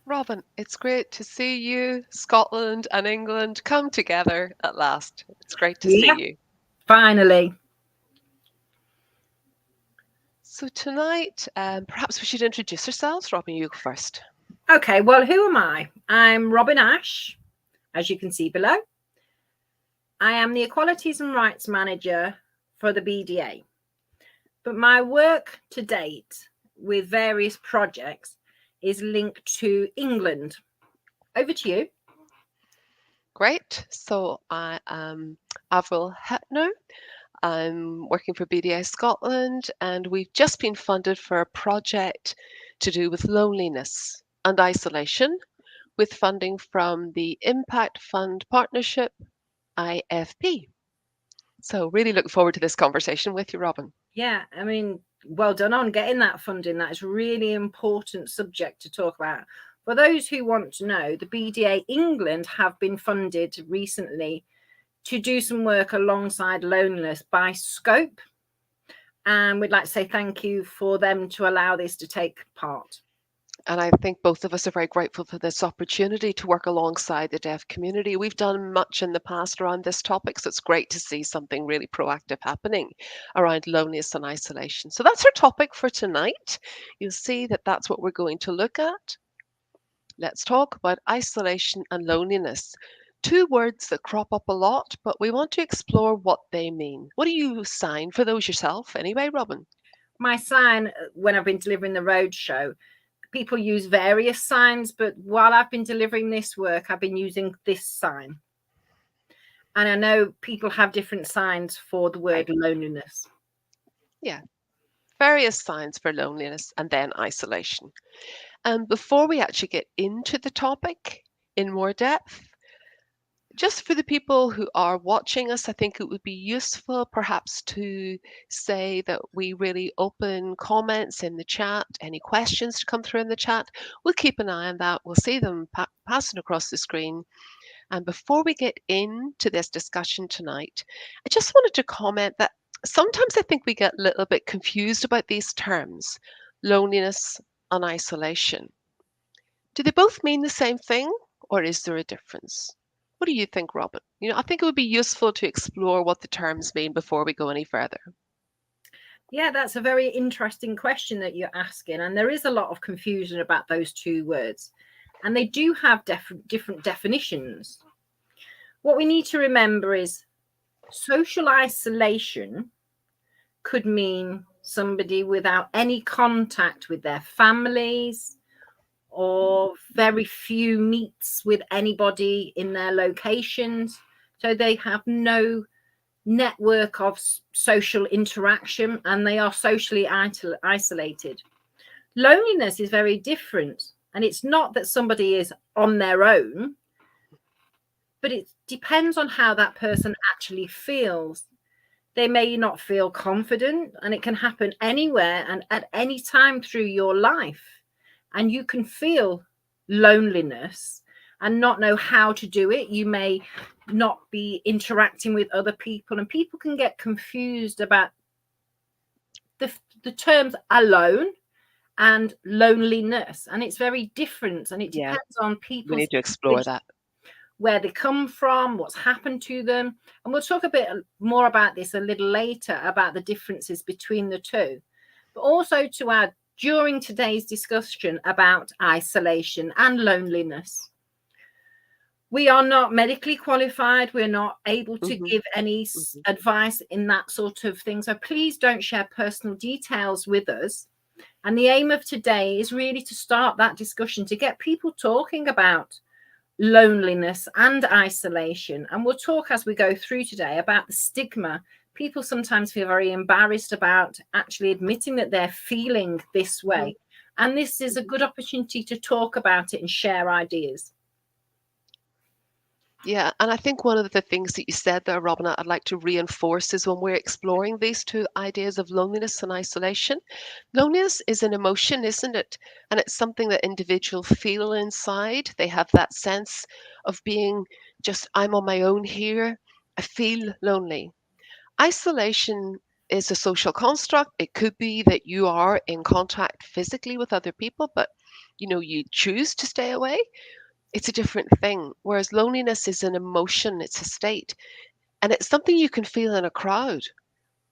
Robin, it's great to see you. Scotland and England come together at last. It's great to see Yeah, you. finally. So tonight, perhaps we should introduce ourselves. Robin, you go first. Okay, well, who am I? I'm Robin Ash, as you can see below. I am the Equalities and Rights Manager for the BDA. But my work to date with various projects is linked to England. Over to you. Great. So I am Avril Hepner. I'm working for BDA Scotland, and we've just been funded for a project to do with loneliness and isolation with funding from the Impact Fund Partnership, IFP. So really look forward to this conversation with you, Robin. Yeah, I mean, well done on getting that funding. That is a really important subject to talk about. For those who want to know, the BDA England have been funded recently to do some work alongside loneliness by Scope. And we'd like to say thank you for them to allow this to take part. And I think both of us are very grateful for this opportunity to work alongside the deaf community. We've done much in the past around this topic, so it's great to see something really proactive happening around loneliness and isolation. So that's our topic for tonight. You'll see that that's what we're going to look at. Let's talk about isolation and loneliness. Two words that crop up a lot, but we want to explore what they mean. What do you sign for those yourself anyway, Robin? My sign, when I've been delivering the roadshow, people use various signs, but while I've been delivering this work, I've been using this sign. And I know people have different signs for the Right. word loneliness. Yeah, various signs for loneliness and then isolation. And before we actually get into the topic in more depth, just for the people who are watching us, I think it would be useful perhaps to say that we really open comments in the chat, any questions to come through in the chat. We'll keep an eye on that. We'll see them passing across the screen. And before we get into this discussion tonight, I just wanted to comment that sometimes I think we get a little bit confused about these terms, loneliness and isolation. Do they both mean the same thing, or is there a difference? What do you think, Robin? I think it would be useful to explore what the terms mean before we go any further. Yeah, that's a very interesting question that you're asking. And there is a lot of confusion about those two words. And they do have different definitions. What we need to remember is social isolation could mean somebody without any contact with their families or very few meets with anybody in their locations. So they have no network of social interaction and they are socially isolated. Loneliness is very different. And it's not that somebody is on their own, but it depends on how that person actually feels. They may not feel confident, and it can happen anywhere and at any time through your life. And you can feel loneliness and not know how to do it. You may not be interacting with other people, and people can get confused about the terms alone and loneliness. And it's very different, and it Yeah, depends on we people's need to explore that. where they come from, what's happened to them. And we'll talk a bit more about this a little later about the differences between the two. But also to add, during today's discussion about isolation and loneliness, we are not medically qualified. We're not able to Hmm. give any Hmm. advice in that sort of thing. So please don't share personal details with us. And the aim of today is really to start that discussion, to get people talking about loneliness and isolation. And we'll talk as we go through today about the stigma. People sometimes feel very embarrassed about actually admitting that they're feeling this Hmm. way. And this is a good opportunity to talk about it and share ideas. Yeah, and I think one of the things that you said there, Robin, I'd like to reinforce is when we're exploring these two ideas of loneliness and isolation, loneliness is an emotion, isn't it? And it's something that individuals feel inside. They have that sense of being just, I'm on my own here. I feel lonely. Isolation is a social construct. It could be that you are in contact physically with other people, but you choose to stay away, it's a different thing. Whereas loneliness is an emotion, it's a state, and it's something you can feel in a crowd,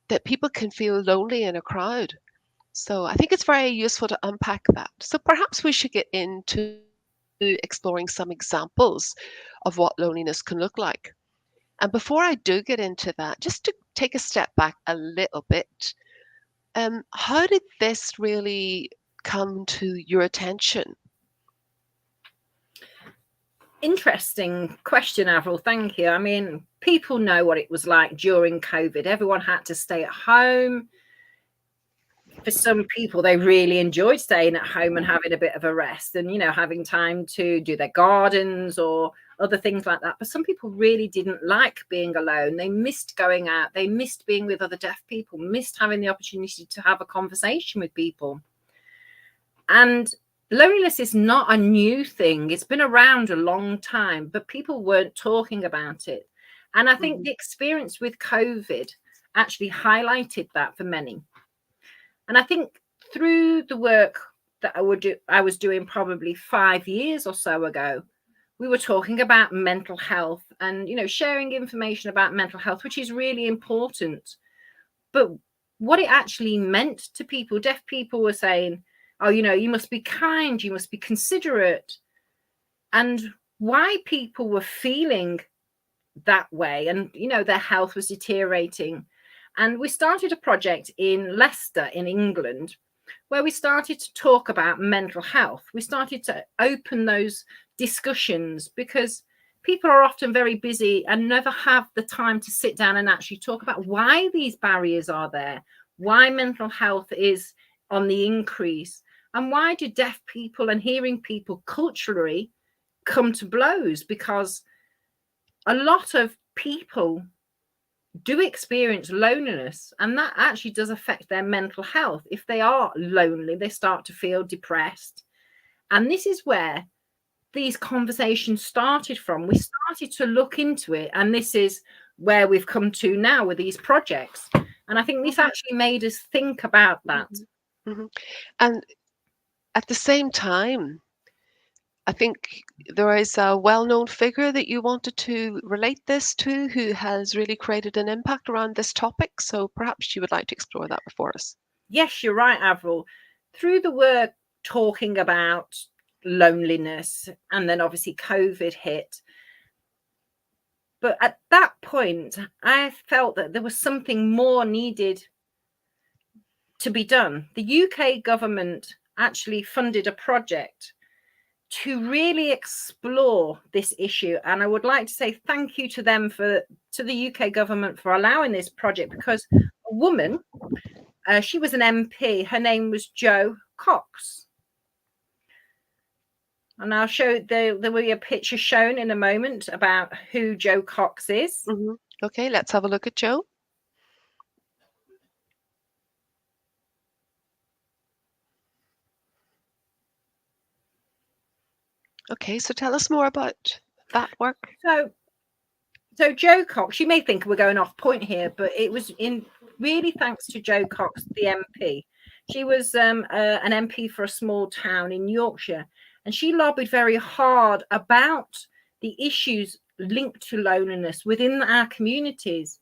that people can feel lonely in a crowd. So I think it's very useful to unpack that. So perhaps we should get into exploring some examples of what loneliness can look like. And before I do get into that, just to take a step back a little bit, how did this really come to your attention? Interesting question, Avril. Thank you. I mean, people know what it was like during COVID. Everyone had to stay at home. For some people, they really enjoyed staying at home and having a bit of a rest and, having time to do their gardens or other things like that. But some people really didn't like being alone. They missed going out. They missed being with other deaf people, missed having the opportunity to have a conversation with people. And loneliness is not a new thing. It's been around a long time, but people weren't talking about it. And I think the experience with COVID actually highlighted that for many. And I think through the work that I was doing probably 5 years or so ago, we were talking about mental health and, sharing information about mental health, which is really important. But what it actually meant to people, deaf people were saying, oh, you must be kind, you must be considerate. And why people were feeling that way and, their health was deteriorating. And we started a project in Leicester in England where we started to talk about mental health. We started to open those discussions because people are often very busy and never have the time to sit down and actually talk about why these barriers are there, why mental health is on the increase, and why do deaf people and hearing people culturally come to blows, because a lot of people do experience loneliness, and that actually does affect their mental health. If they are lonely, they start to feel depressed. And this is where these conversations started from. We started to look into it, and this is where we've come to now with these projects. And I think this actually made us think about that. And at the same time, I think there is a well-known figure that you wanted to relate this to who has really created an impact around this topic. So perhaps you would like to explore that before us. Yes, you're right, Avril. Through the work talking about loneliness, and then obviously COVID hit. But at that point, I felt that there was something more needed to be done. The UK government actually funded a project to really explore this issue, and I would like to say thank you to them to the UK government for allowing this project, because a woman, she was an MP, her name was Jo Cox, and I'll show there will be a picture shown in a moment about who Jo Cox is. Okay, let's have a look at Jo. Okay, so tell us more about that work. So Jo Cox, you may think we're going off point here, but it was in really thanks to Jo Cox, the MP. She was an MP for a small town in Yorkshire, and she lobbied very hard about the issues linked to loneliness within our communities.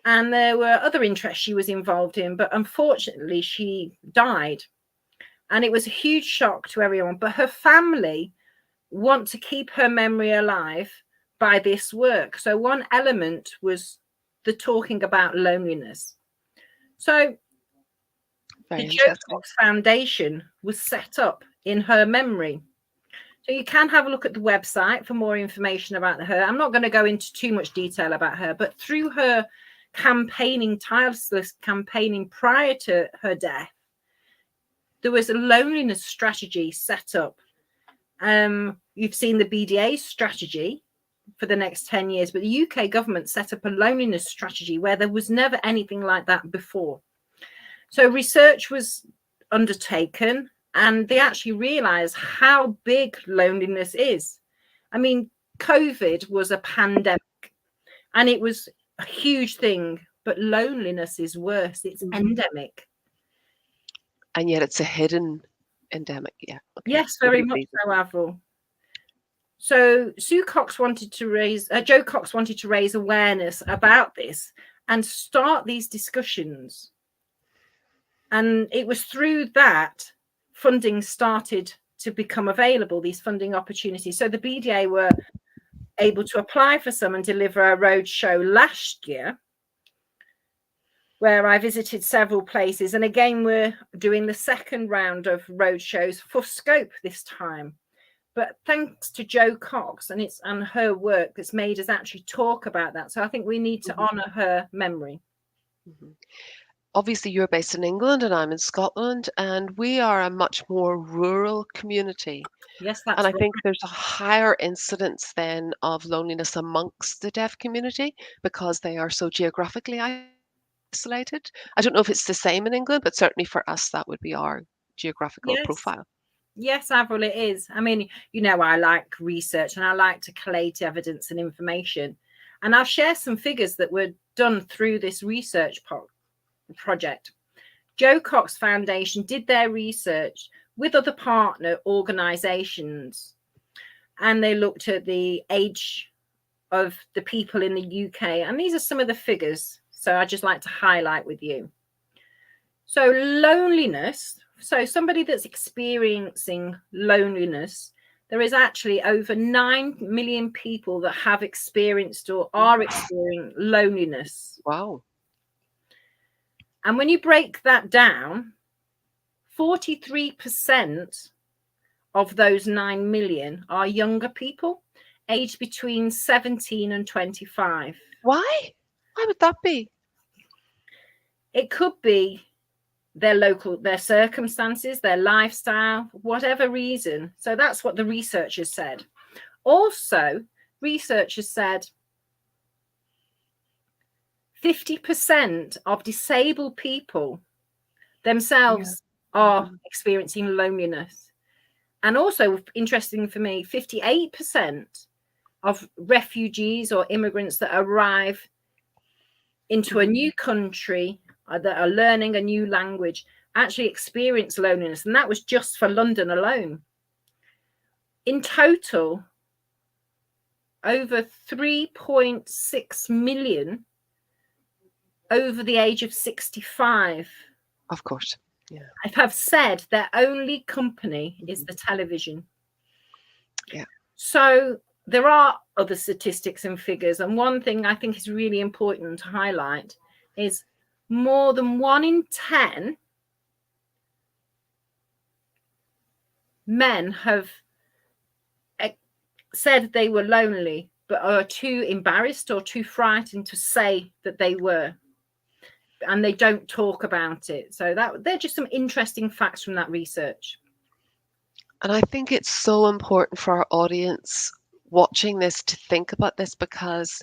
And there were other interests she was involved in, but unfortunately she died. And it was a huge shock to everyone. But her family want to keep her memory alive by this work. So one element was the talking about loneliness. So the Jo Cox Foundation was set up in her memory. So you can have a look at the website for more information about her. I'm not going to go into too much detail about her, but through her campaigning, tireless campaigning prior to her death, there was a loneliness strategy set up. You've seen the BDA strategy for the next 10 years, but the UK government set up a loneliness strategy where there was never anything like that before. So research was undertaken, and they actually realized how big loneliness is. I mean, COVID was a pandemic and it was a huge thing, but loneliness is worse. It's endemic. And yet it's a hidden endemic. Yeah. Okay. Yes, very Nobody much sees it. so, Avril. So Joe Cox wanted to raise awareness about this and start these discussions. And it was through that funding started to become available, these funding opportunities. So the BDA were able to apply for some and deliver a road show last year, where I visited several places. And again, we're doing the second round of road shows for Scope this time. But thanks to Jo Cox and her work that's made us actually talk about that. So I think we need to honour her memory. Obviously, you're based in England and I'm in Scotland, and we are a much more rural community. Yes, And that's I right. think there's a higher incidence then of loneliness amongst the deaf community because they are so geographically isolated. I don't know if it's the same in England, but certainly for us, that would be our geographical Yes. profile. Yes, Avril, it is. I mean, I like research and I like to collate evidence and information. And I'll share some figures that were done through this research project. Jo Cox Foundation did their research with other partner organisations, and they looked at the age of the people in the UK. And these are some of the figures. So I'd just like to highlight with you. So loneliness. So somebody that's experiencing loneliness, there is actually over 9 million people that have experienced or are experiencing loneliness. Wow. And when you break that down, 43% of those 9 million are younger people aged between 17 and 25. Why? Why would that be? It could be their circumstances, their lifestyle, whatever reason. So that's what the researchers said. Also, researchers said 50% of disabled people themselves are experiencing loneliness. And also, interesting for me, 58% of refugees or immigrants that arrive into a new country that are learning a new language actually experience loneliness. And that was just for London alone. In total, over 3.6 million over the age of 65. Of course. Yeah. Have said their only company is the television. Yeah. So there are other statistics and figures. And one thing I think is really important to highlight is more than 1 in 10 men have said they were lonely, but are too embarrassed or too frightened to say that they were. And they don't talk about it. So they're just some interesting facts from that research. And I think it's so important for our audience watching this to think about this because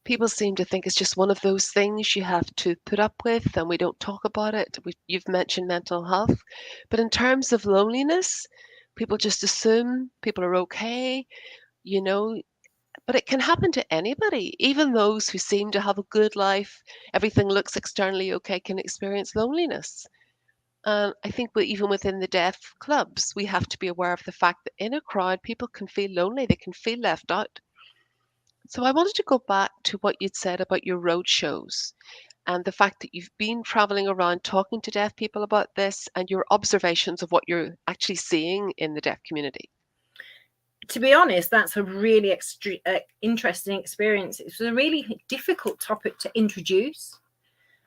people seem to think it's just one of those things you have to put up with and we don't talk about it. You've mentioned mental health, but in terms of loneliness, people just assume people are okay, you know, but it can happen to anybody. Even those who seem to have a good life, everything looks externally okay, can experience loneliness. I think even within the deaf clubs, we have to be aware of the fact that in a crowd, people can feel lonely, they can feel left out. So I wanted to go back to what you'd said about your road shows and the fact that you've been traveling around talking to deaf people about this and your observations of what you're actually seeing in the deaf community. To be honest, that's a really interesting experience. It was a really difficult topic to introduce,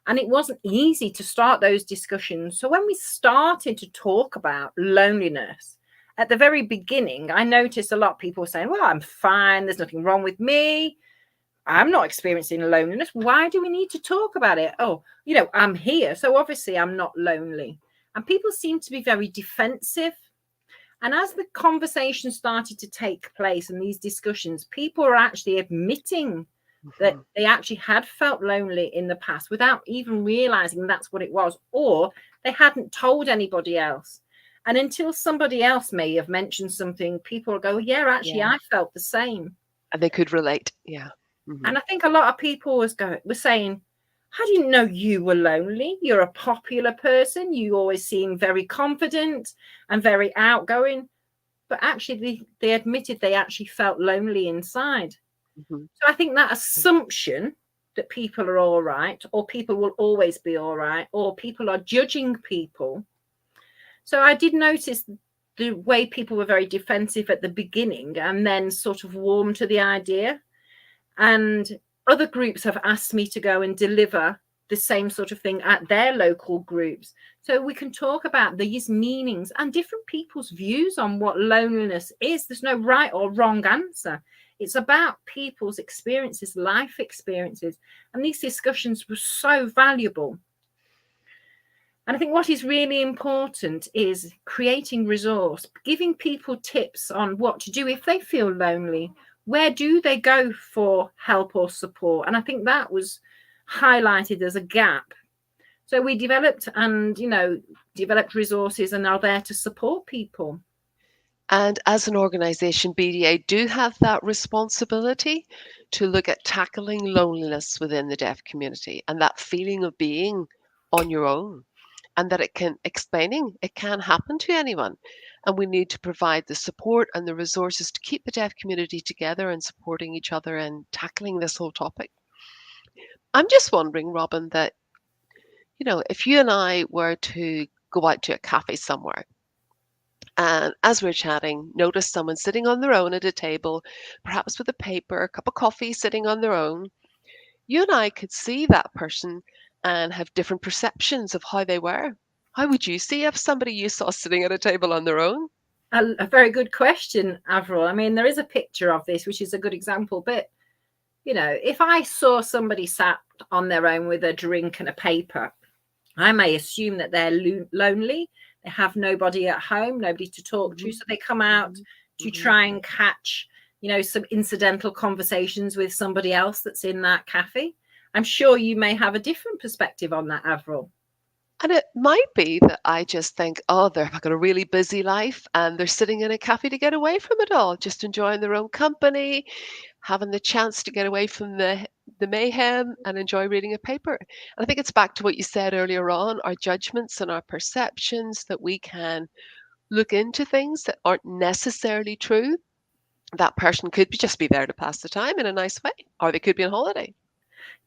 and it wasn't easy to start those discussions. So when we started to talk about loneliness at the very beginning, I noticed a lot of people saying, well, I'm fine, there's nothing wrong with me, I'm not experiencing loneliness, why do we need to talk about it? Oh, I'm here, so obviously I'm not lonely. And people seem to be very defensive. And as the conversation started to take place and these discussions, people are actually admitting that they actually had felt lonely in the past without even realizing that's what it was, or they hadn't told anybody else. And until somebody else may have mentioned something, people go, yeah, actually, I felt the same. And they could relate. Yeah. And I think a lot of people were saying, I didn't know you were lonely. You're a popular person. You always seem very confident and very outgoing. But actually, they admitted they actually felt lonely inside. Mhm. So I think that assumption that people are all right, or people will always be all right, or people are judging people. So I did notice the way people were very defensive at the beginning and then sort of warm to the idea. And other groups have asked me to go and deliver the same sort of thing at their local groups. So we can talk about these meanings and different people's views on what loneliness is. There's no right or wrong answer. It's about people's experiences, life experiences. And these discussions were so valuable. And I think what is really important is creating resource, giving people tips on what to do if they feel lonely. Where do they go for help or support? And I think that was highlighted as a gap. So we developed developed resources and are there to support people. And as an organisation, BDA do have that responsibility to look at tackling loneliness within the deaf community and that feeling of being on your own, and that explaining it can happen to anyone. And we need to provide the support and the resources to keep the deaf community together and supporting each other and tackling this whole topic. I'm just wondering, Robin, that, if you and I were to go out to a cafe somewhere, and as we're chatting, notice someone sitting on their own at a table, perhaps with a paper, a cup of coffee, sitting on their own. You and I could see that person and have different perceptions of how they were. How would you see if somebody you saw sitting at a table on their own? A very good question, Avril. I mean, there is a picture of this, which is a good example. But, if I saw somebody sat on their own with a drink and a paper, I may assume that they're lonely. They have nobody at home, nobody to talk to. Mhm, So they come out mhm, to mhm. try and catch, some incidental conversations with somebody else that's in that cafe. I'm sure you may have a different perspective on that, Avril. And it might be that I just think, oh, they've got a really busy life and they're sitting in a cafe to get away from it all, just enjoying their own company, having the chance to get away from the mayhem and enjoy reading a paper. And I think it's back to what you said earlier on, our judgments and our perceptions, that we can look into things that aren't necessarily true. That person could just be there to pass the time in a nice way, or they could be on holiday.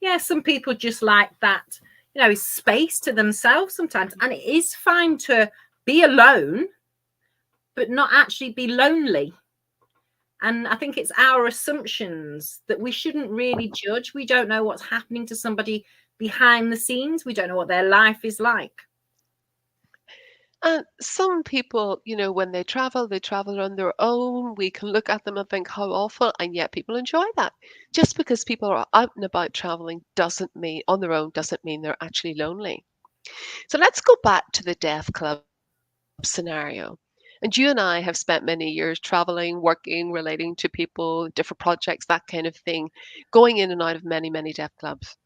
Yeah, some people just like that, space to themselves sometimes. And it is fine to be alone, but not actually be lonely. And I think it's our assumptions that we shouldn't really judge. We don't know what's happening to somebody behind the scenes. We don't know what their life is like. And some people, when they travel on their own. We can look at them and think how awful, and yet people enjoy that. Just because people are out and about traveling doesn't mean on their own doesn't mean they're actually lonely. So let's go back to the deaf club scenario. And you and I have spent many years traveling, working, relating to people, different projects, that kind of thing, going in and out of many, many deaf clubs.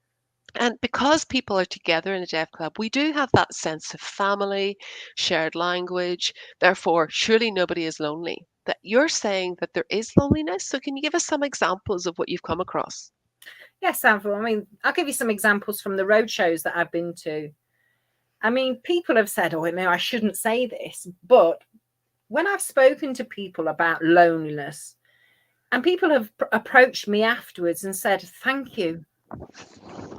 And because people are together in a deaf club, we do have that sense of family, shared language. Therefore, surely nobody is lonely. That you're saying that there is loneliness. So, can you give us some examples of what you've come across? Yes, Avril. I mean, I'll give you some examples from the road shows that I've been to. I mean, people have said, oh, no, I shouldn't say this. But when I've spoken to people about loneliness, and people have approached me afterwards and said, thank you.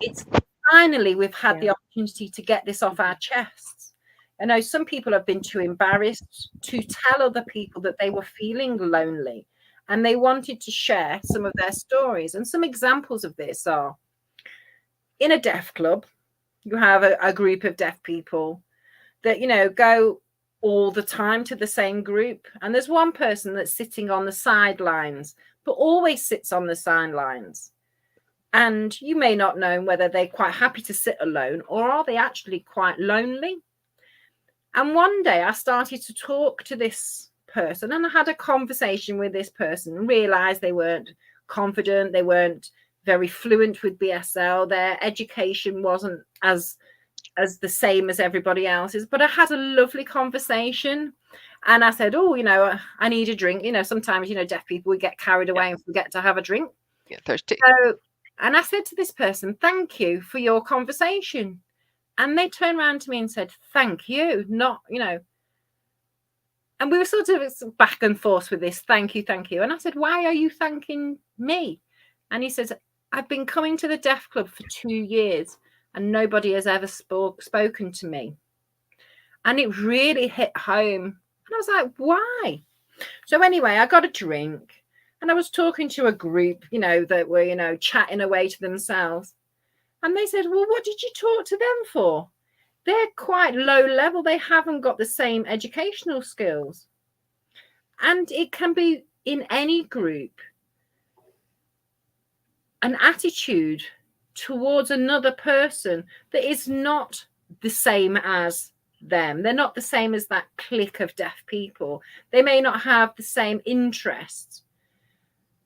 It's finally we've had Yeah. the opportunity to get this off our chests. I know some people have been too embarrassed to tell other people that they were feeling lonely and they wanted to share some of their stories. And some examples of this are in a deaf club, you have a group of deaf people that, go all the time to the same group. And there's one person that's sitting on the sidelines, but always sits on the sidelines. And you may not know whether they're quite happy to sit alone or are they actually quite lonely. And one day I started to talk to this person and I had a conversation with this person and realized they weren't confident, they weren't very fluent with BSL, their education wasn't as the same as everybody else's. But I had a lovely conversation and I said, oh, I need a drink. Sometimes, deaf people, we get carried Yeah. away and forget to have a drink. Yeah. Thirsty. So And I said to this person, thank you for your conversation. And they turned around to me and said, thank you, not, and we were sort of back and forth with this, thank you, thank you. And I said, why are you thanking me? And he says, I've been coming to the Deaf Club for 2 years and nobody has ever spoken to me. And it really hit home. And I was like, why? So anyway, I got a drink and I was talking to a group, that were, chatting away to themselves. And they said, well, what did you talk to them for? They're quite low level. They haven't got the same educational skills. And it can be in any group, an attitude towards another person that is not the same as them. They're not the same as that clique of deaf people. They may not have the same interests.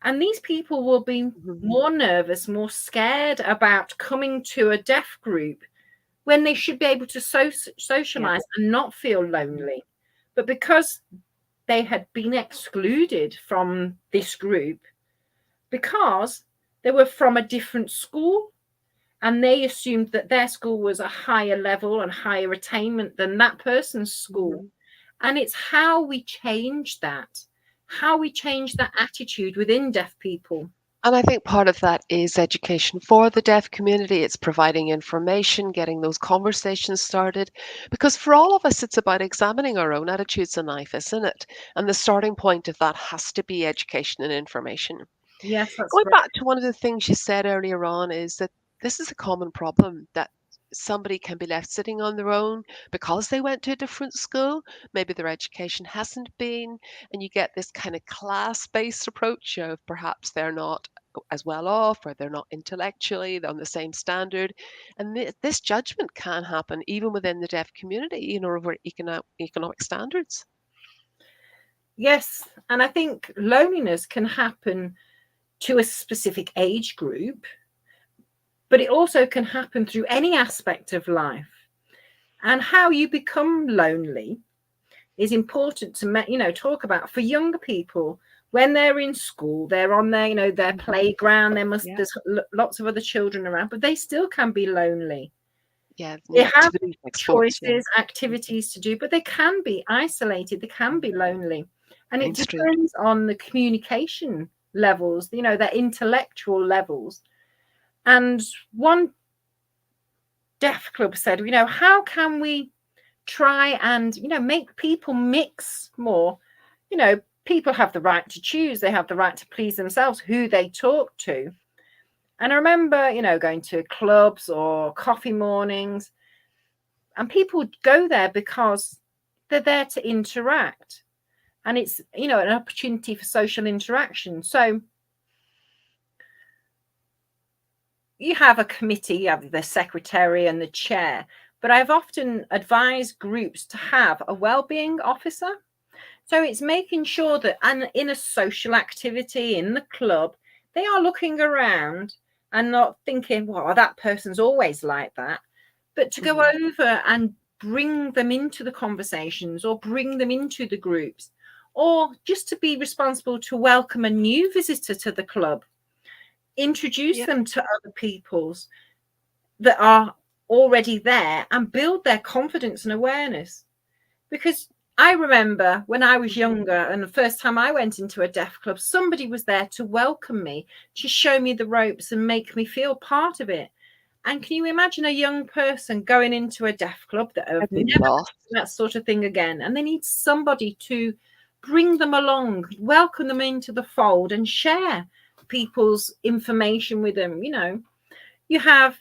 And these people will be more nervous, more scared about coming to a deaf group when they should be able to socialize and not feel lonely. But because they had been excluded from this group, because they were from a different school, and they assumed that their school was a higher level and higher attainment than that person's school. And it's how we change that, attitude within deaf people. And I think part of that is education for the deaf community. It's providing information, getting those conversations started. Because for all of us, it's about examining our own attitudes in life, isn't it? And the starting point of that has to be education and information. Yes, that's Going right. back to one of the things you said earlier on is that this is a common problem that somebody can be left sitting on their own because they went to a different school. Maybe their education hasn't been, and you get this kind of class-based approach of perhaps they're not as well off or they're not intellectually on the same standard. And this judgment can happen even within the deaf community, over economic standards. Yes, and I think loneliness can happen to a specific age group, but it also can happen through any aspect of life. And how you become lonely is important to talk about for younger people. When they're in school, they're on their playground. There's lots of other children around, but they still can be lonely. Yeah, They the have activities like sports, choices, activities to do, but they can be isolated. They can be lonely, and it mainstream. depends on the communication levels, their intellectual levels. And one deaf club said, how can we try and make people mix more? People have the right to choose, they have the right to please themselves who they talk to. And I remember going to clubs or coffee mornings, and people would go there because they're there to interact, and it's an opportunity for social interaction. So you have a committee, you have the secretary and the chair, but I've often advised groups to have a well-being officer. So it's making sure that, and in a social activity in the club, they are looking around and not thinking, well, that person's always like that, but to go over and bring them into the conversations or bring them into the groups, or just to be responsible to welcome a new visitor to the club, introduce Yeah. them to other peoples that are already there and build their confidence and awareness. Because I remember when I was younger and the first time I went into a deaf club, somebody was there to welcome me, to show me the ropes and make me feel part of it. And can you imagine a young person going into a deaf club that have I've been never lost. done that sort of thing again, and they need somebody to bring them along, welcome them into the fold and share people's information with them? You have,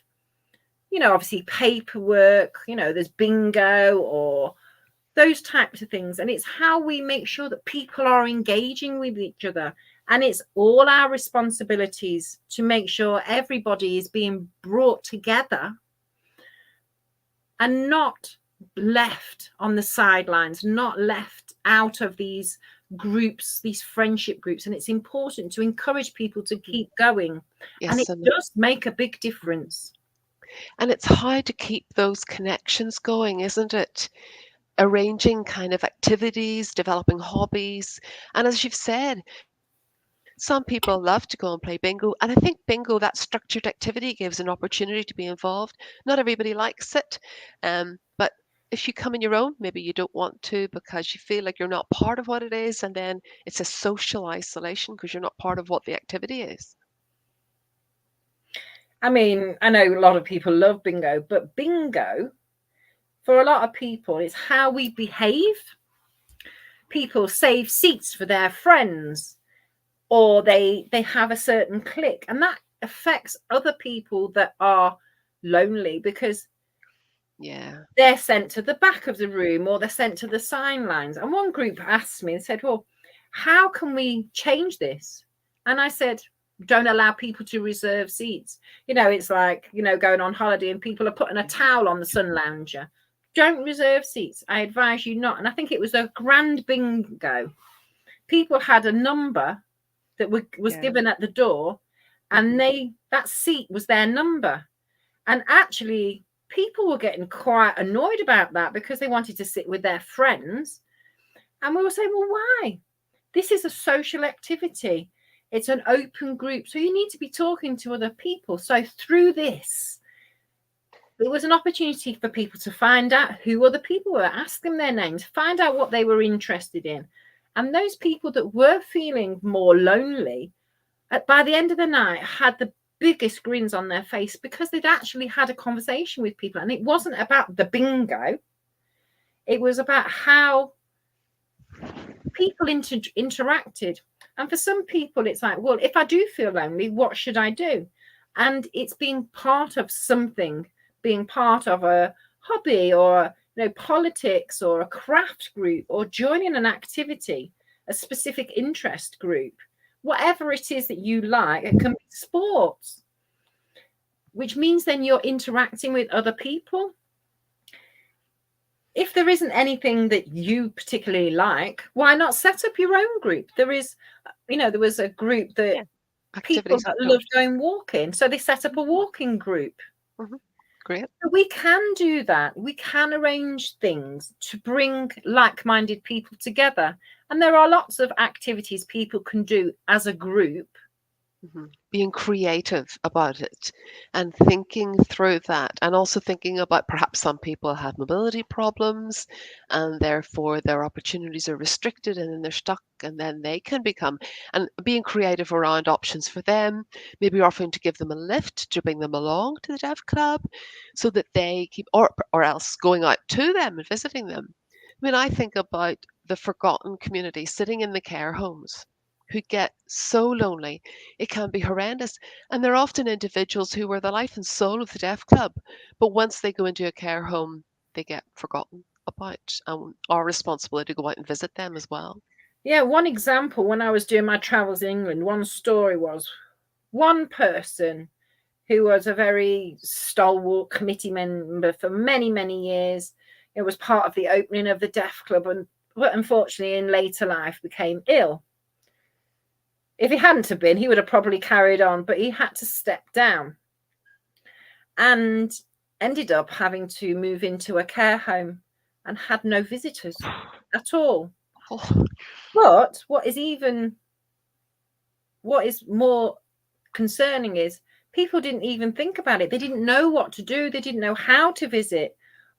obviously paperwork, there's bingo or those types of things. And it's how we make sure that people are engaging with each other. And it's all our responsibilities to make sure everybody is being brought together and not left on the sidelines, not left out of these groups, these friendship groups. And it's important to encourage people to keep going. And it Yes, and does make a big difference. it's how to keep those connections going, isn't it? Arranging kind of activities, developing hobbies. And as you've said, Some people love to go and play bingo, and I think bingo, that structured activity, gives an opportunity to be involved. Not everybody likes it, but if you come in your own, maybe you don't want to because you feel like you're not part of what it is, and then it's a social isolation because you're not part of what the activity is. I mean, I know a lot of people love bingo, but bingo, for a lot of people, it's how we behave. People save seats for their friends, or they have a certain clique, and that affects other people that are lonely because Yeah, they're sent to the back of the room or they're sent to the sign lines. And one group asked me and said, well, how can we change this? And I said, don't allow people to reserve seats. It's like, going on holiday and people are putting a towel on the sun lounger. Don't reserve seats. I advise you not. And I think it was a grand bingo. People had a number that was yeah. given at the door, and Hmm. that seat was their number. And actually, people were getting quite annoyed about that because they wanted to sit with their friends. And we were saying, well, why? This is a social activity. It's an open group. So you need to be talking to other people. So through this, it was an opportunity for people to find out who other people were, ask them their names, find out what they were interested in. And those people that were feeling more lonely, by the end of the night, had the biggest grins on their face because they'd actually had a conversation with people. And it wasn't about the bingo, it was about how people interacted. And for some people, it's like, well, if I do feel lonely, what should I do? And it's being part of something, being part of a hobby or politics or a craft group or joining an activity, a specific interest group, whatever it is that you like. It can be sports, which means then you're interacting with other people. If there isn't anything that you particularly like, why not set up your own group? There was a group that Yeah, people activities that outdoors. loved going walking, so they set up a walking group. Hmm. Great. So we can do that. We can arrange things to bring like-minded people together. And there are lots of activities people can do as a group. Being creative about it and thinking through that, and also thinking about perhaps some people have mobility problems and therefore their opportunities are restricted and then they're stuck, and then they can become, and being creative around options for them, maybe offering to give them a lift to bring them along to the deaf club so that they keep, or else going out to them and visiting them. I mean, I think about the forgotten community sitting in the care homes who get so lonely. It can be horrendous. And they're often individuals who were the life and soul of the deaf club. But once they go into a care home, they get forgotten about, and our responsibility to go out and visit them as well. Yeah, one example, when I was doing my travels in England, one story was one person who was a very stalwart committee member for many, many years. It was part of the opening of the deaf club, but unfortunately in later life became ill. If he hadn't have been, he would have probably carried on, but he had to step down and ended up having to move into a care home and had no visitors at all. Oh, But what is more concerning is people didn't even think about it. They didn't know what to do. They didn't know how to visit,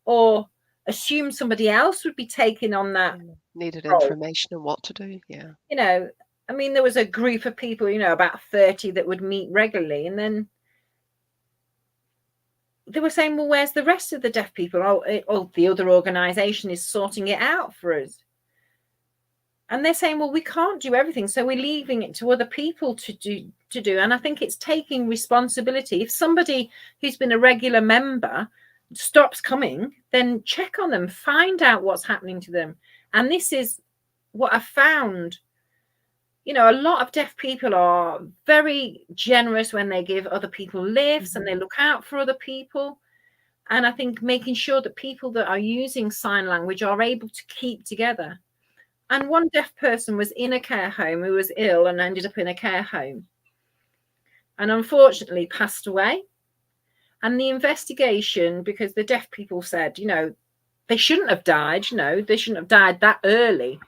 or assume somebody else would be taking on that yeah. Needed role. information on what to do. Yeah. You know, I mean, there was a group of people, about 30 that would meet regularly. And then they were saying, well, where's the rest of the deaf people? Oh, the other organization is sorting it out for us. And they're saying, well, we can't do everything, so we're leaving it to other people to do. And I think it's taking responsibility. If somebody who's been a regular member stops coming, then check on them, find out what's happening to them. And this is what I found. A lot of deaf people are very generous when they give other people lifts and Hmm. they look out for other people. And I think making sure that people that are using sign language are able to keep together. And one deaf person was in a care home who was ill and ended up in a care home and unfortunately passed away. And the investigation, because the deaf people said, they shouldn't have died, they shouldn't have died that early.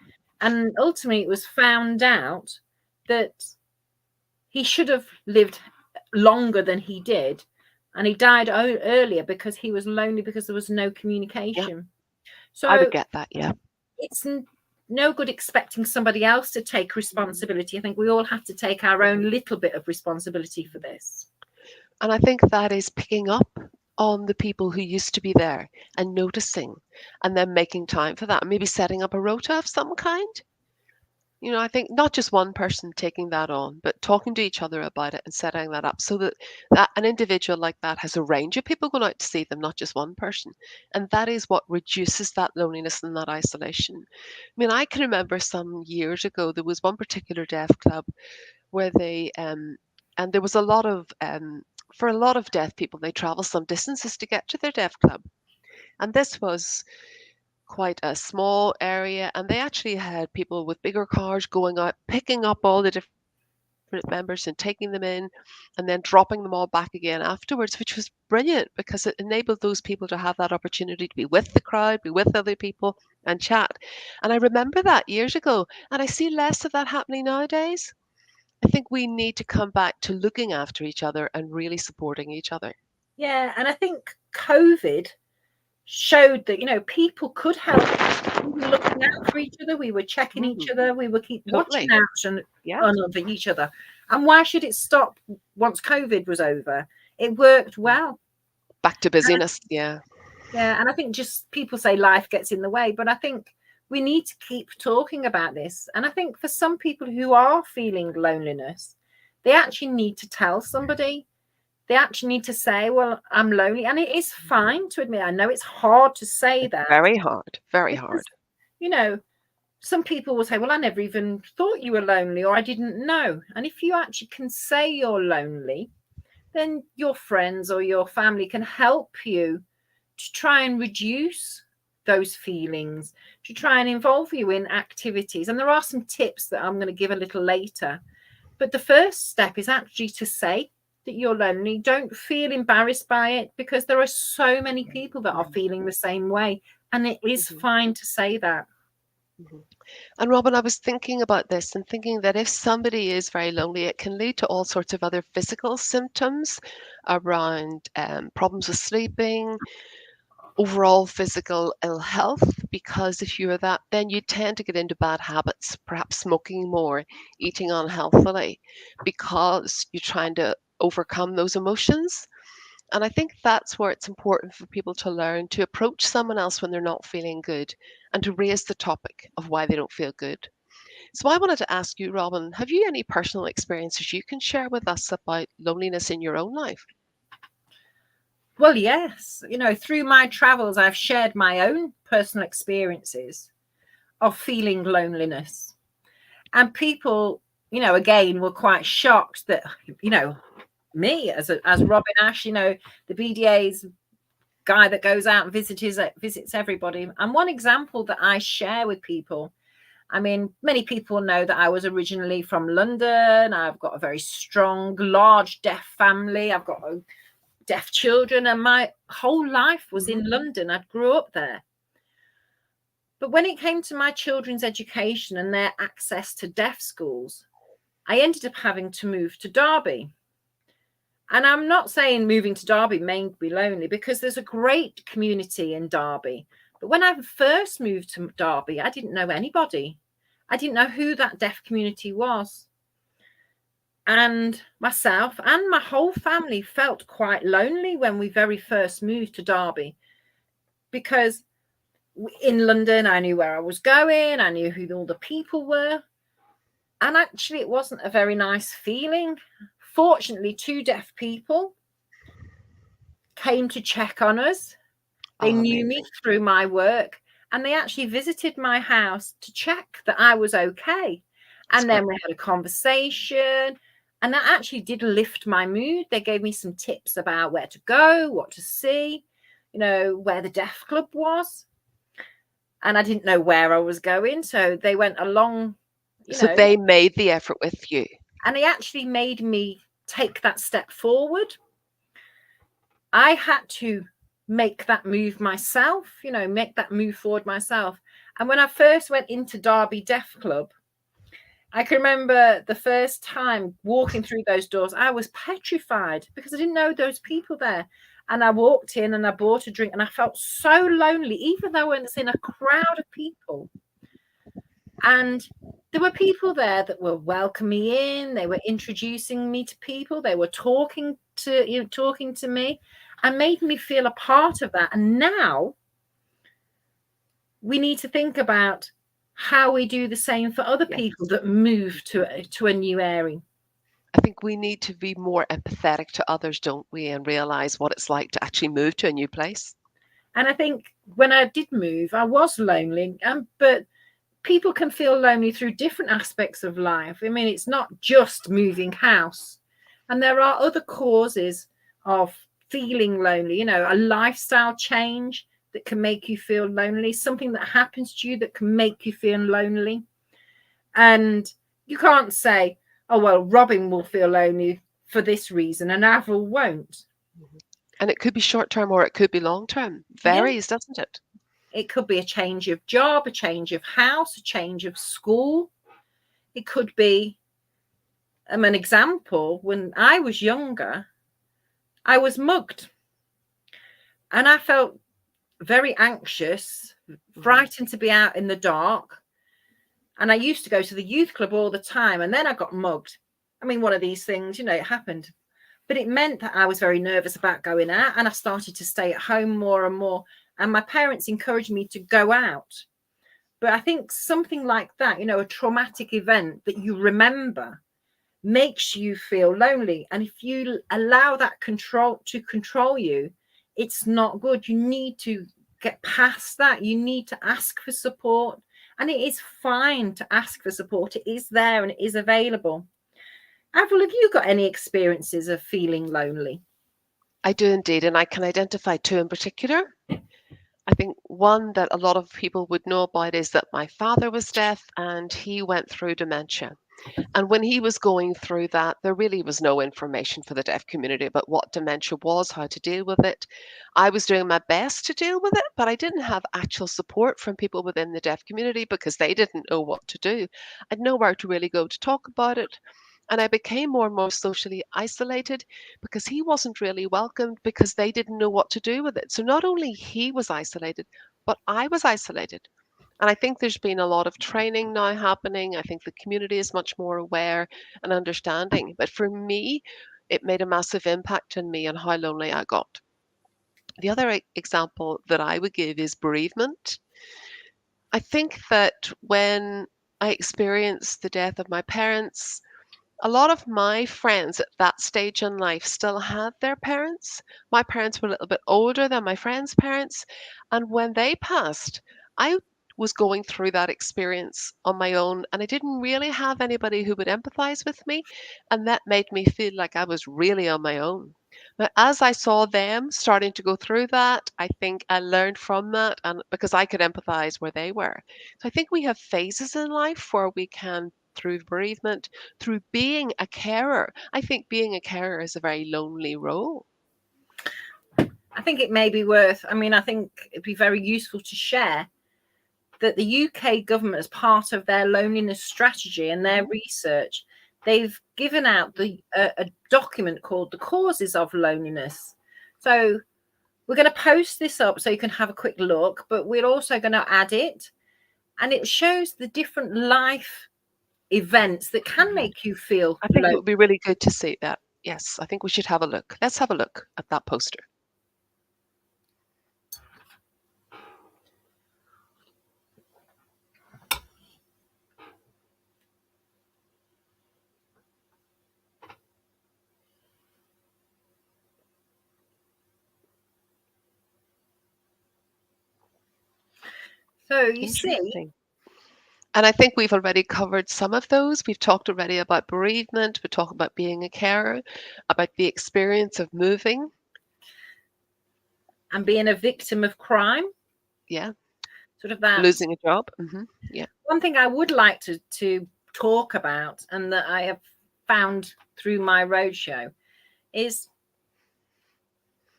And ultimately, it was found out that he should have lived longer than he did, and he died earlier because he was lonely, because there was no Yeah, communication. I would So get that. Yeah. it's no good expecting somebody else to take responsibility. I think we all have to take our own little bit of responsibility for this. And I think that is picking up on the people who used to be there and noticing and then making time for that. Maybe setting up a rota of some kind. I think not just one person taking that on, but talking to each other about it and setting that up so that an individual like that has a range of people going out to see them, not just one person. And that is what reduces that loneliness and that isolation. I mean, I can remember some years ago, there was one particular deaf club where and there was a lot of, for a lot of deaf people, they travel some distances to get to their deaf club. And this was quite a small area, and they actually had people with bigger cars going out, picking up all the different members and taking them in, and then dropping them all back again afterwards, which was brilliant because it enabled those people to have that opportunity to be with the crowd, be with other people, and chat. And I remember that years ago, and I see less of that happening nowadays. I think we need to come back to looking after each other and really supporting each other. Yeah, and I think COVID showed that, people could help. We were looking out for each other, we were checking Mm, each other, we were keep watching totally. out Yeah. on each other. And why should it stop once COVID was over? It worked well. Back to And busyness. Yeah. yeah, and I think just people say life gets in the way, but I think we need to keep talking about this. And I think for some people who are feeling loneliness, they actually need to tell somebody. They actually need to say, well, I'm lonely. And it is fine to admit. I know it's hard to say It's that very hard. Very because, hard. you know, some people will say, well, I never even thought you were lonely, or I didn't know. And if you actually can say you're lonely, then your friends or your family can help you to try and reduce those feelings, to try and involve you in activities. And there are some tips that I'm going to give a little later. But the first step is actually to say that you're lonely. Don't feel embarrassed by it, because there are so many people that are feeling the same way. And it is Mhm, fine to say that. mhm. And Robin, I was thinking about this and thinking that if somebody is very lonely, it can lead to all sorts of other physical symptoms around problems with sleeping, overall physical ill health. Because if you're that, then you tend to get into bad habits, perhaps smoking more, eating unhealthily, because you're trying to overcome those emotions. And I think that's where it's important for people to learn to approach someone else when they're not feeling good and to raise the topic of why they don't feel good. So I wanted to ask you, Robin, have you any personal experiences you can share with us about loneliness in your own life? Well, yes. Through my travels, I've shared my own personal experiences of feeling loneliness. And people, again, were quite shocked that, me as Robin Ash, the BDA's guy that goes out and visits everybody. And one example that I share with people, I mean, many people know that I was originally from London. I've got a very strong, large deaf family. I've got deaf children, and my whole life was Hmm. in London. I grew up there. But when it came to my children's education and their access to deaf schools, I ended up having to move to Derby. And I'm not saying moving to Derby made me lonely, because there's a great community in Derby. But when I first moved to Derby, I didn't know anybody. I didn't know who that deaf community was. And myself and my whole family felt quite lonely when we very first moved to Derby, because in London, I knew where I was going, I knew who all the people were. And actually, it wasn't a very nice feeling. Fortunately, two deaf people came to check on us. They Oh, knew me amazing. through my work, and they actually visited my house to check that I was okay. That's And then great. we had a conversation, and that actually did lift my mood. They gave me some tips about where to go, what to see, where the deaf club was. And I didn't know where I was going. So they went along, So they made the effort with you. and they actually made me take that step forward. I had to make that move myself, make that move forward myself. And when I first went into Derby Deaf Club, I can remember the first time walking through those doors, I was petrified because I didn't know those people there. And I walked in and I bought a drink and I felt so lonely, even though I was in a crowd of people. And there were people there that were welcoming me in, they were introducing me to people, they were talking to me and made me feel a part of that. And now we need to think about how we do the same for other Yes. people that move to a new area. I think we need to be more empathetic to others, don't we, and realize what it's like to actually move to a new place. And I think when I did move, I was lonely, but people can feel lonely through different aspects of life. I mean, it's not just moving house, and there are other causes of feeling lonely. You know, a lifestyle change that can make you feel lonely, something that happens to you that can make you feel lonely. And you can't say, oh, well, Robin will feel lonely for this reason and Avril won't. Mhm. And it could be short term or it could be long term. Yeah, Varies, doesn't it? it could be a change of job, a change of house, a change of school. It could be, an example, when I was younger, I was mugged and I felt very anxious, Hmm. frightened to be out in the dark. And I used to go to the youth club all the time, and then I got mugged. I mean, one of these things, it happened. But it meant that I was very nervous about going out, and I started to stay at home more and more. And my parents encouraged me to go out. But I think something like that, a traumatic event that you remember, makes you feel lonely. And if you allow that control you, it's not good. You need to get past that. You need to ask for support. And it is fine to ask for support. It is there and it is available. Avril, have you got any experiences of feeling lonely? I do indeed, and I can identify two in particular. I think one that a lot of people would know about is that my father was deaf and he went through dementia. And when he was going through that, there really was no information for the deaf community about what dementia was, how to deal with it. I was doing my best to deal with it, but I didn't have actual support from people within the deaf community because they didn't know what to do. I'd nowhere to really go to talk about it. And I became more and more socially isolated because he wasn't really welcomed because they didn't know what to do with it. So not only he was isolated, but I was isolated. And I think there's been a lot of training now happening. I think the community is much more aware and understanding. But for me, it made a massive impact on me and how lonely I got. The other example that I would give is bereavement. I think that when I experienced the death of my parents, a lot of my friends at that stage in life still had their parents. My parents were a little bit older than my friends' parents. And when they passed, I was going through that experience on my own, and I didn't really have anybody who would empathize with me. And that made me feel like I was really on my own. But as I saw them starting to go through that, I think I learned from that, and because I could empathize where they were. So I think we have phases in life where we can, through bereavement, through being a carer. I think being a carer is a very lonely role. I think it may be worth, I think it'd be very useful to share that the UK government, as part of their loneliness strategy and their Mhm. research, they've given out a document called The Causes of Loneliness. So we're going to post this up so you can have a quick look, but we're also going to add it. And it shows the different life events that can Mhm. make you feel I think it lonely. would be really good to see that. Yes, I think we should have a look. Let's have a look at that poster. So you see, Interesting. And I think we've already covered some of those. We've talked already about bereavement, we talked about being a carer, about the experience of moving. and being a victim of crime, Yeah, sort of that. losing a job. Yeah. One thing I would like to talk about, and that I have found through my roadshow, is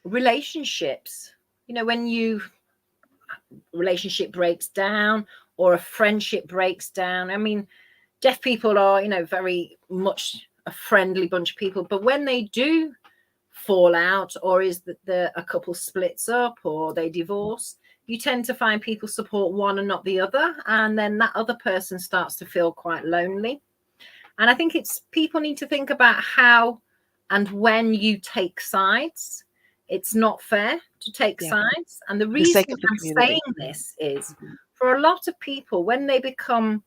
relationships. When you relationship breaks down or a friendship breaks down. Deaf people are, very much a friendly bunch of people, but when they do fall out, or is that a couple splits up or they divorce, you tend to find people support one and not the other, and then that other person starts to feel quite lonely. And I think it's people need to think about how and when you take sides. It's not fair to take Yeah, sides. And the for the reason sake of the I'm community. saying this is Mhm. for a lot of people, when they become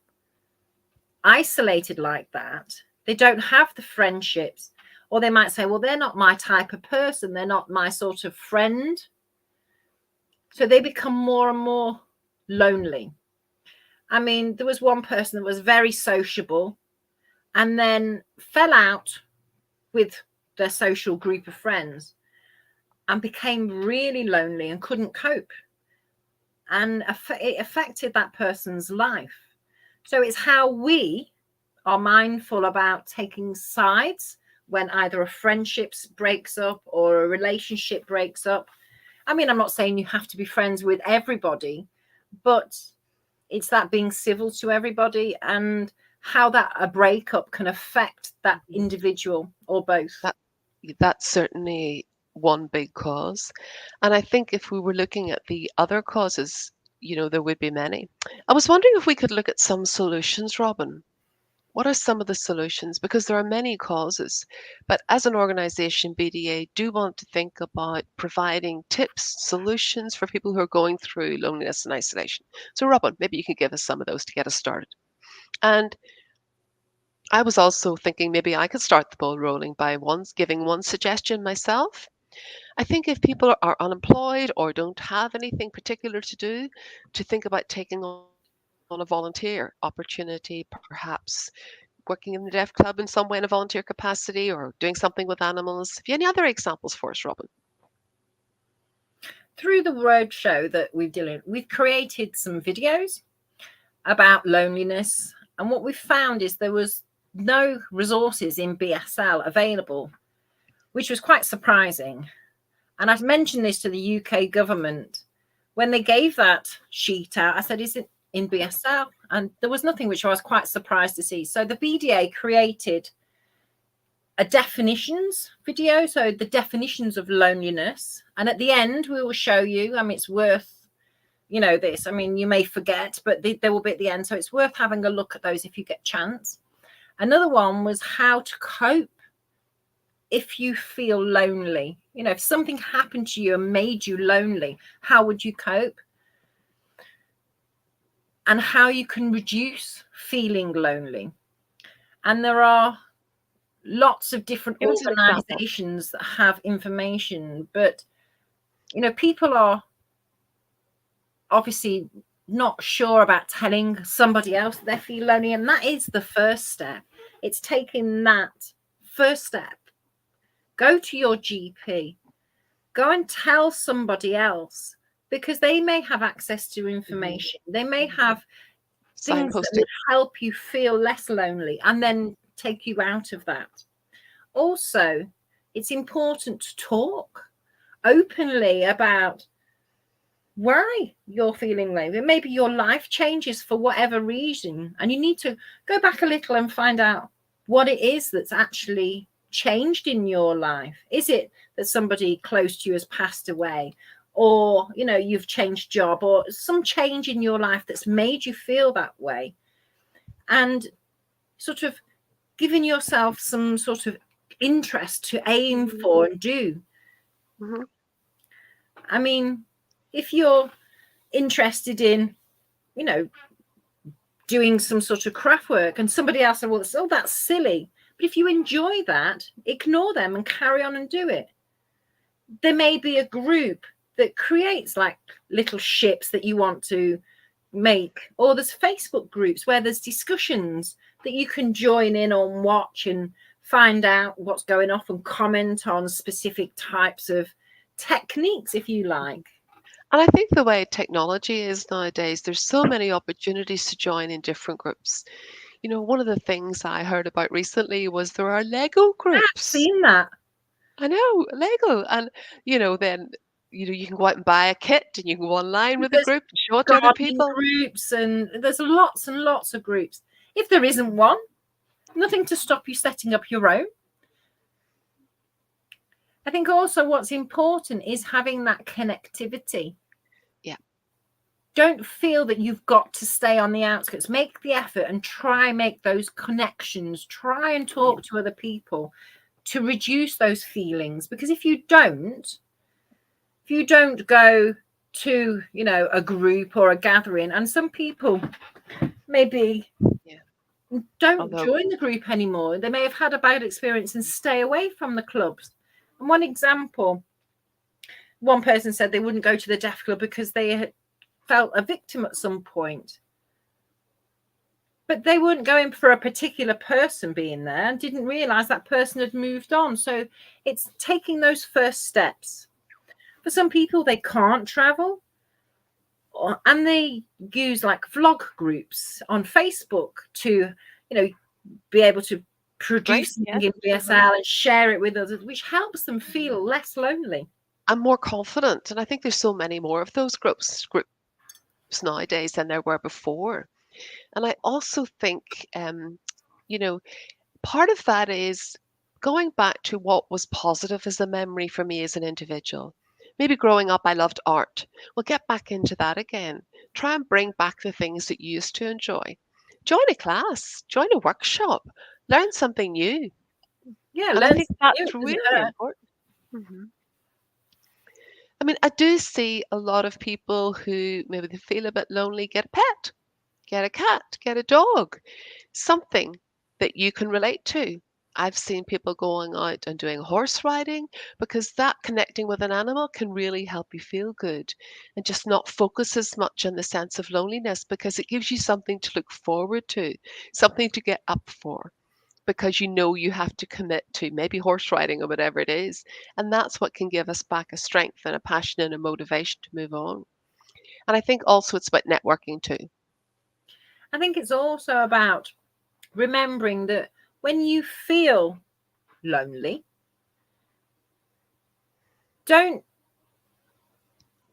isolated like that, they don't have the friendships, or they might say, well, they're not my type of person, they're not my sort of friend. So they become more and more lonely. I mean, there was one person that was very sociable and then fell out with their social group of friends and became really lonely and couldn't cope. And it affected that person's life. So it's how we are mindful about taking sides when either a friendship breaks up or a relationship breaks up. I mean, I'm not saying you have to be friends with everybody, but it's that being civil to everybody and how that a breakup can affect that Mhm. individual or both. That that's certainly one big cause. And I think if we were looking at the other causes, there would be many. I was wondering if we could look at some solutions, Robin. What are some of the solutions? Because there are many causes, but as an organization, BDA do want to think about providing tips, solutions for people who are going through loneliness and isolation. So, Robin, maybe you could give us some of those to get us started. And I was also thinking maybe I could start the ball rolling by giving one suggestion myself. I think if people are unemployed or don't have anything particular to do, to think about taking on a volunteer opportunity, perhaps working in the deaf club in some way in a volunteer capacity or doing something with animals. Have you any other examples for us, Robin? Through the road show that we've created some videos about loneliness. And what we found is there was no resources in BSL available, which was quite surprising. And I've mentioned this to the UK government. When they gave that sheet out, I said, is it in BSL? And there was nothing, which I was quite surprised to see. So the BDA created a definitions video. So the definitions of loneliness. And at the end, we will show you, I mean, it's worth, this. I mean, you may forget, but they will be at the end. So it's worth having a look at those if you get a chance. Another one was how to cope if you feel lonely. If something happened to you and made you lonely, how would you cope? And how you can reduce feeling lonely. And there are lots of different Give us an example. organizations that have information, but people are obviously not sure about telling somebody else that they feel lonely, and that is the first step. It's taking that first step. Go to your GP, go and tell somebody else, because they may have access to Mhm. information, they may have things that would Signposting. help you feel less lonely and then take you out of that. Also, it's important to talk openly about why you're feeling lonely. Maybe your life changes for whatever reason, and you need to go back a little and find out what it is that's actually changed in your life. Is it that somebody close to you has passed away, or you've changed job, or some change in your life that's made you feel that way? And sort of giving yourself some sort of interest to aim Mhm. for and do. Mhm. I mean, if you're interested in, you know, doing some sort of craft work and somebody else said, well, oh, that's silly. But if you enjoy that, ignore them and carry on and do it. There may be a group that creates like little ships that you want to make, or there's Facebook groups where there's discussions that you can join in on, watch and find out what's going on and comment on specific types of techniques if you like. And I think the way technology is nowadays, there's so many opportunities to join in different groups. One of the things I heard about recently was there are Lego I've groups. seen that. I know, Lego. And, then, you can go out and buy a kit and you can go online with a There's group and show it to other gardening people. groups and there's lots and lots of groups. If there isn't one, nothing to stop you setting up your own. I think also what's important is having that connectivity. Yeah. Don't feel that you've got to stay on the outskirts. Make the effort and try make those connections. Try and talk to other people to reduce those feelings. Because if you don't go to, a group or a gathering, and some people maybe Yeah. don't Although, join the group anymore. They may have had a bad experience and stay away from the clubs. And one example, one person said they wouldn't go to the deaf club because they had felt a victim at some point. But they weren't going for a particular person being there and didn't realize that person had moved on. So it's taking those first steps. For some people, they can't travel, and they use like vlog groups on Facebook to, be able to great. produce Yeah. something in BSL and share it with others, which helps them feel less lonely. I'm more confident. And I think there's so many more of those groups nowadays than there were before. And I also think, you know, part of that is going back to what was positive as a memory for me as an individual. Maybe growing up, I loved art. Well, get back into that again. Try and bring back the things that you used to enjoy. Join a class, join a workshop, learn something new. Yeah, And I learn think something new. that's It doesn't really hurt. important. Mhm. I mean, I do see a lot of people who maybe they feel a bit lonely, get a pet, get a cat, get a dog, something that you can relate to. I've seen people going out and doing horse riding because that connecting with an animal can really help you feel good and just not focus as much on the sense of loneliness because it gives you something to look forward to, something to get up for because you know you have to commit to maybe horse riding or whatever it is. And that's what can give us back a strength and a passion and a motivation to move on. And I think also it's about networking too. I think it's also about remembering that when you feel lonely, don't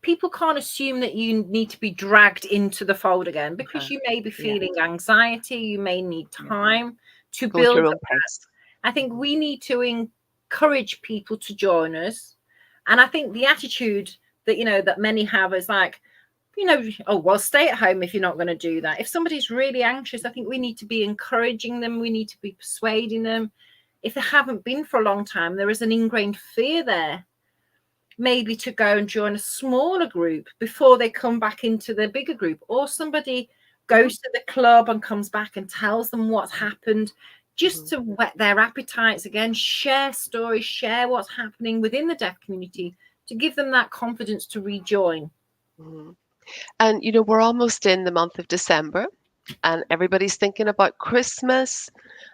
people can't assume that you need to be dragged into the fold again, because Uh-huh. you may be Yeah, feeling anxiety, you may need yeah. time to Go at build your up. own pace. I think Mhm. we need to encourage people to join us. And I think the attitude that, that many have is like, oh, well, stay at home if you're not going to do that. If somebody's really anxious, I think we need to be encouraging them. We need to be persuading them. If they haven't been for a long time, there is an ingrained fear there, maybe to go and join a smaller group before they come back into the bigger group, or somebody Mhm, goes to the club and comes back and tells them what's happened, just mhm, to whet their appetites again, share stories, share what's happening within the deaf community, to give them that confidence to rejoin. mhm. And we're almost in the month of December, and everybody's thinking about Christmas.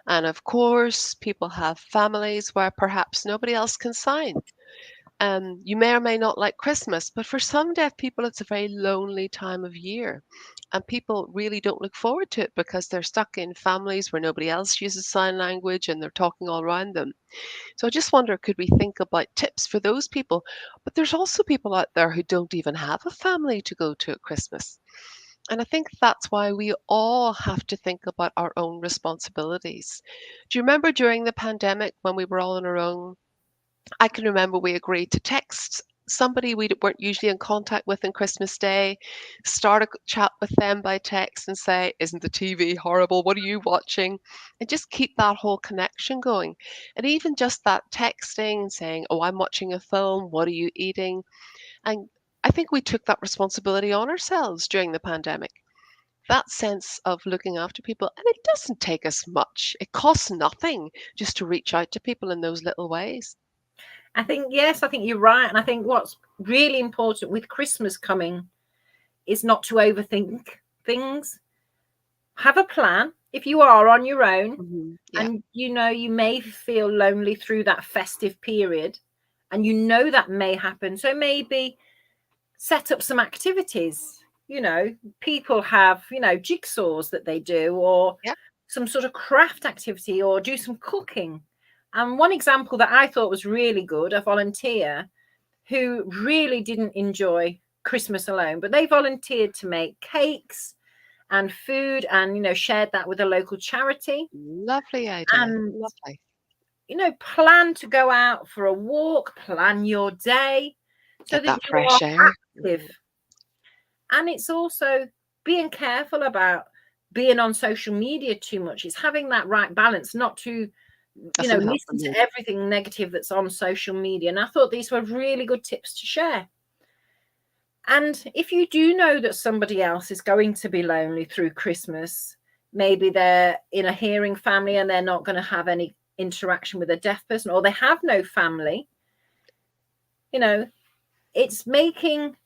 And of course, people have families where perhaps nobody else can sign. You may or may not like Christmas, but for some deaf people, it's a very lonely time of year. And people really don't look forward to it because they're stuck in families where nobody else uses sign language and they're talking all around them. So I just wonder, could we think about tips for those people? But there's also people out there who don't even have a family to go to at Christmas. And I think that's why we all have to think about our own responsibilities. Do you remember during the pandemic when we were all on our own? I can remember we agreed to text somebody we weren't usually in contact with on Christmas Day, start a chat with them by text and say, "Isn't the TV horrible? What are you watching?" And just keep that whole connection going. And even just that texting and saying, "Oh, I'm watching a film. What are you eating?" And I think we took that responsibility on ourselves during the pandemic. That sense of looking after people. And it doesn't take us much, it costs nothing just to reach out to people in those little ways. I think, yes, I think you're right. And I think what's really important with Christmas coming is not to overthink things. Have a plan. If you are on your own, Yeah. and you may feel lonely through that festive period, and that may happen, so maybe set up some activities. People have jigsaws that they do, or Yeah. some sort of craft activity, or do some cooking. And one example that I thought was really good, a volunteer who really didn't enjoy Christmas alone, but they volunteered to make cakes and food, and shared that with a local charity. Lovely idea. And Lovely. plan to go out for a walk, plan your day so Get that that you are fresh air. active. And it's also being careful about being on social media too much. It's having that right balance, not to Doesn't help listen them. to everything negative that's on social media. And I thought these were really good tips to share. And if you do know that somebody else is going to be lonely through Christmas, maybe they're in a hearing family and they're not going to have any interaction with a deaf person, or they have no family, it's making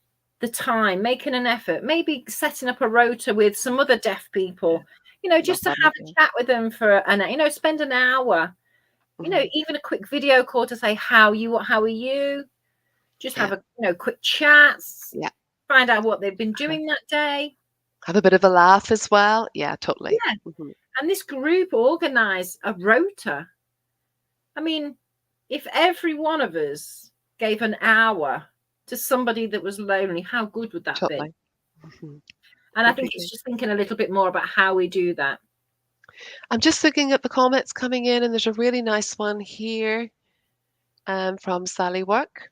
the time, making an effort, maybe setting up a rota with some other deaf people, Love just to that have idea. a chat with them for spend an hour, Mhm. even a quick video call to say how are you, just Yeah. have a quick chats, Yeah. find out what they've been Uh-huh. doing that day. Have a bit of a laugh as well. Yeah, totally. Yeah. Mhm. And this group organize a rota. I mean, if every one of us gave an hour to somebody that was lonely, how good would that be? Totally. Mhm. And I think it's Completely. just thinking a little bit more about how we do that. I'm just looking at the comments coming in, and there's a really nice one here from Sally Work,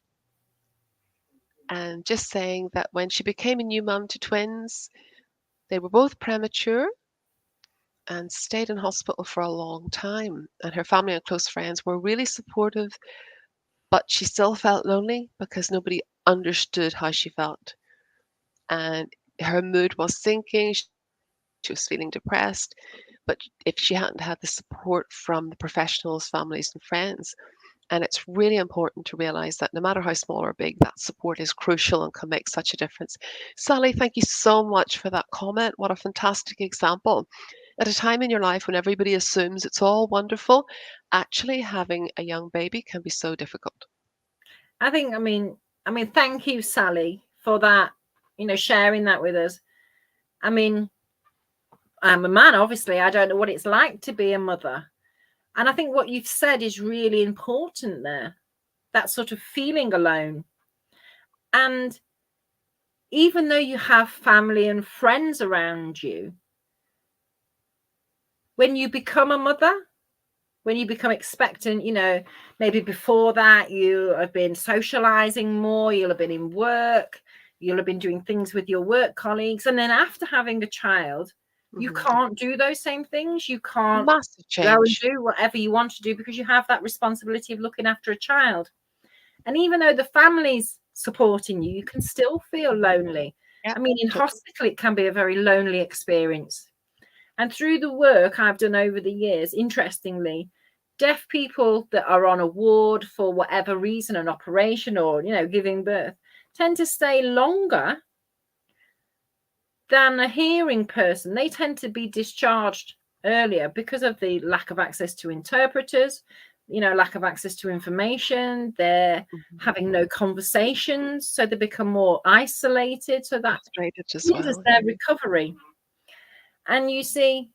and just saying that when she became a new mum to twins, they were both premature and stayed in hospital for a long time. And her family and close friends were really supportive, but she still felt lonely because nobody understood how she felt. And her mood was sinking. She was feeling depressed. But if she hadn't had the support from the professionals, families, and friends, and it's really important to realize that no matter how small or big, that support is crucial and can make such a difference. Sally, thank you so much for that comment. What a fantastic example. At a time in your life when everybody assumes it's all wonderful, actually having a young baby can be so difficult. I think, thank you, Sally, for that, sharing that with us. I mean, I'm a man, obviously. I don't know what it's like to be a mother. And I think what you've said is really important there, that sort of feeling alone. And even though you have family and friends around you, when you become a mother, when you become expectant, maybe before that you have been socializing more, you'll have been in work, you'll have been doing things with your work colleagues. And then after having a child, you Hmm. can't do those same things. You can't Massive go and change. do whatever you want to do because you have that responsibility of looking after a child. And even though the family's supporting you, you can still feel lonely. Yeah, I mean, in totally. hospital, it can be a very lonely experience. And through the work I've done over the years, interestingly, deaf people that are on a ward for whatever reason, an operation or, giving birth, tend to stay longer than a hearing person. They tend to be discharged earlier because of the lack of access to interpreters, lack of access to information. They're Hmm. having no conversations, so they become more isolated. So that Frustrated as hinders well. their Yeah. recovery. And you see,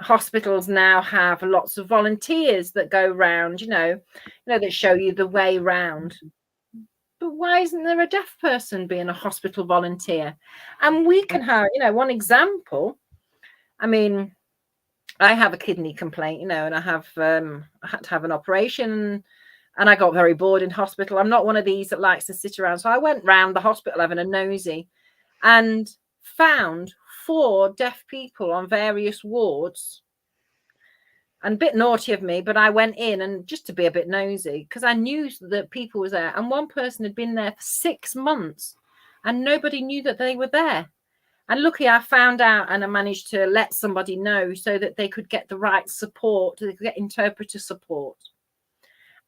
hospitals now have lots of volunteers that go round, that show you the way round. But why isn't there a deaf person being a hospital volunteer? And we can have, one example. I mean, I have a kidney complaint, and I had to have an operation, and I got very bored in hospital. I'm not one of these that likes to sit around. So I went round the hospital having a nosy and found 4 deaf people on various wards. And a bit naughty of me, but I went in and just to be a bit nosy because I knew that people was there, and one person had been there for 6 months and nobody knew that they were there. And luckily I found out and I managed to let somebody know so that they could get the right support, they could get interpreter support.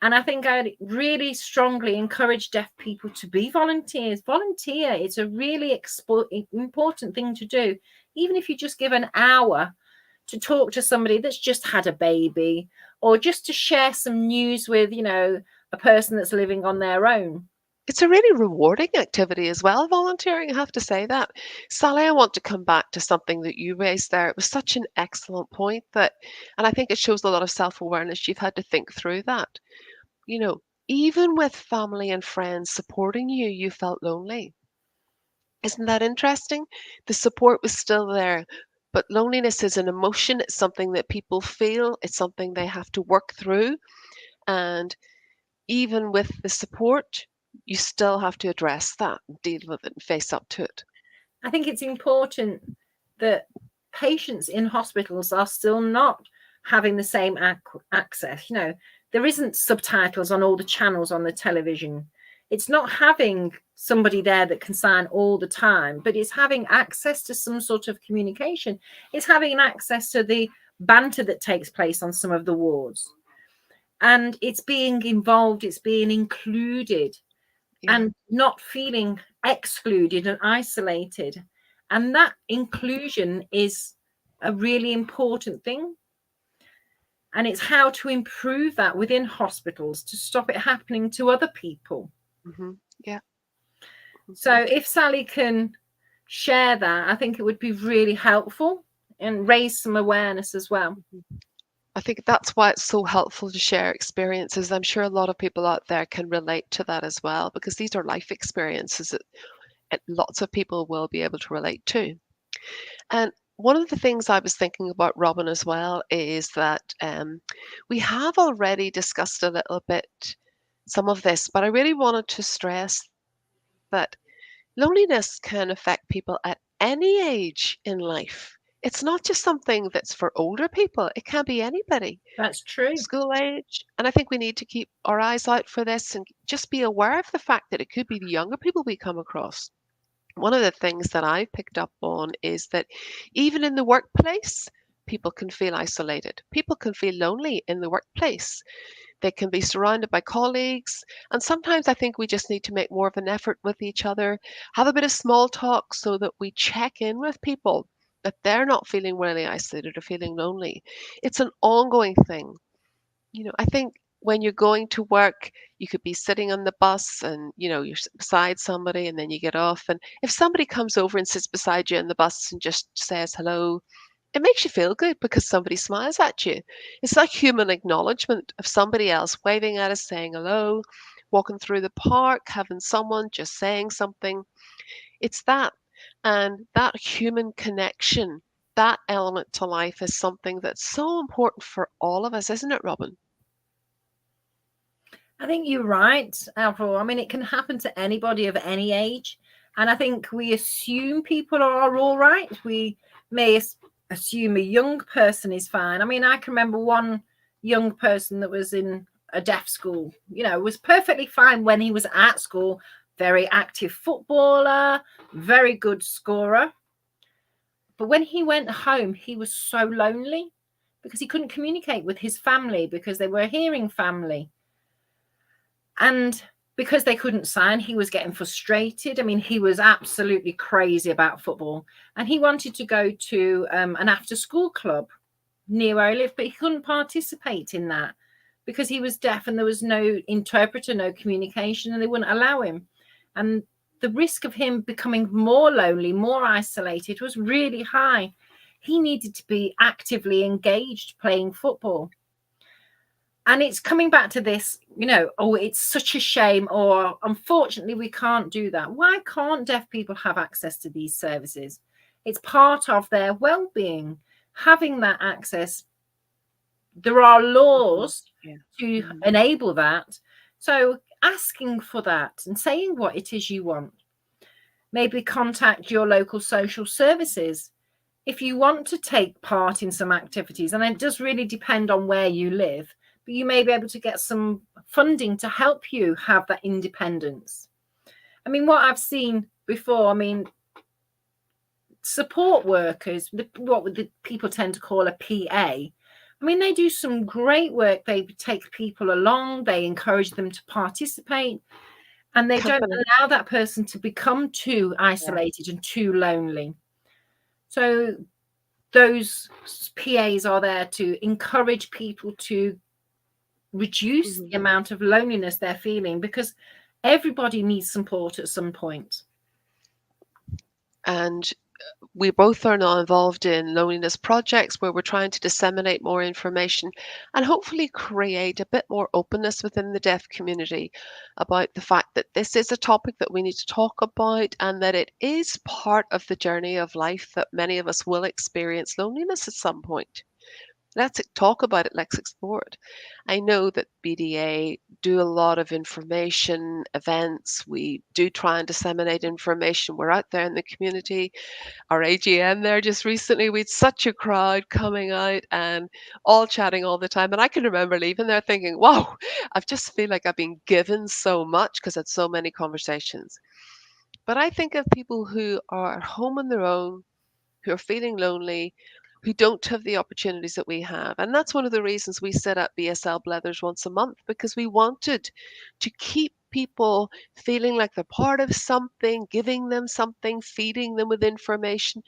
And I think I really strongly encourage deaf people to be volunteers. Volunteer, it's a really important thing to do. Even if you just give an hour to talk to somebody that's just had a baby, or just to share some news with, a person that's living on their own. It's a really rewarding activity as well, volunteering, I have to say that. Sally, I want to come back to something that you raised there. It was such an excellent point that, and I think it shows a lot of self-awareness. You've had to think through that. You know, even with family and friends supporting you, you felt lonely. Isn't that interesting? The support was still there, but loneliness is an emotion. It's something that people feel, it's something they have to work through. And even with the support, you still have to address that and deal with it and face up to it. I think it's important that patients in hospitals are still not having the same access. You know, there isn't subtitles on all the channels on the television. It's not having somebody there that can sign all the time, but it's having access to some sort of communication. It's having access to the banter that takes place on some of the wards. And it's being involved, it's being included, Yeah. and not feeling excluded and isolated. And that inclusion is a really important thing. And it's how to improve that within hospitals to stop it happening to other people. Hmm. Yeah. So Hmm. if Sally can share that, I think it would be really helpful and raise some awareness as well. I think that's why it's so helpful to share experiences. I'm sure a lot of people out there can relate to that as well, because these are life experiences that lots of people will be able to relate to. And one of the things I was thinking about, Robin, as well, is that we have already discussed a little bit some of this, but I really wanted to stress that loneliness can affect people at any age in life. It's not just something that's for older people, it can be anybody, That's true. school age. And I think we need to keep our eyes out for this and just be aware of the fact that it could be the younger people we come across. One of the things that I've picked up on is that even in the workplace, people can feel isolated. People can feel lonely in the workplace. They can be surrounded by colleagues. And sometimes I think we just need to make more of an effort with each other, have a bit of small talk so that we check in with people, that they're not feeling really isolated or feeling lonely. It's an ongoing thing. I think when you're going to work, you could be sitting on the bus and, you're beside somebody and then you get off. And if somebody comes over and sits beside you in the bus and just says hello, it makes you feel good because somebody smiles at you. It's like human acknowledgement of somebody else waving at us, saying hello, walking through the park, having someone just saying something. It's that. And that human connection, that element to life is something that's so important for all of us, isn't it, Robin? I think you're right, Avril. I mean, it can happen to anybody of any age. And I think we assume people are all right. We may assume a young person is fine. I mean, I can remember one young person that was in a deaf school, was perfectly fine when he was at school, very active footballer, very good scorer. But when he went home, he was so lonely because he couldn't communicate with his family because they were a hearing family. And because they couldn't sign, he was getting frustrated. I mean, he was absolutely crazy about football. And he wanted to go to an after school club near where I live, but he couldn't participate in that because he was deaf and there was no interpreter, no communication, and they wouldn't allow him. And the risk of him becoming more lonely, more isolated was really high. He needed to be actively engaged playing football. And it's coming back to this, oh, it's such a shame, or unfortunately, we can't do that. Why can't deaf people have access to these services? It's part of their well-being, having that access. There are Mhm. laws Yeah. to Mhm. enable that. So asking for that and saying what it is you want. Maybe contact your local social services if you want to take part in some activities, and it does really depend on where you live, but you may be able to get some funding to help you have that independence. I mean, what I've seen before, I mean, support workers, what the people tend to call a PA, I mean, they do some great work. They take people along, they encourage them to participate, and they don't Company. allow that person to become too Yeah. isolated and too lonely. So those PAs are there to encourage people to reduce Mhm. the amount of loneliness they're feeling, because everybody needs support at some point. And we both are now involved in loneliness projects where we're trying to disseminate more information and hopefully create a bit more openness within the deaf community about the fact that this is a topic that we need to talk about and that it is part of the journey of life that many of us will experience loneliness at some point. Let's talk about it, let's explore it. I know that BDA do a lot of information events. We do try and disseminate information. We're out there in the community. Our AGM there just recently, we had such a crowd coming out and all chatting all the time. And I can remember leaving there thinking, wow, I just feel like I've been given so much because I had so many conversations. But I think of people who are at home on their own, who are feeling lonely, who don't have the opportunities that we have. And that's one of the reasons we set up BSL Blethers once a month, because we wanted to keep people feeling like they're part of something, giving them something, feeding them with information.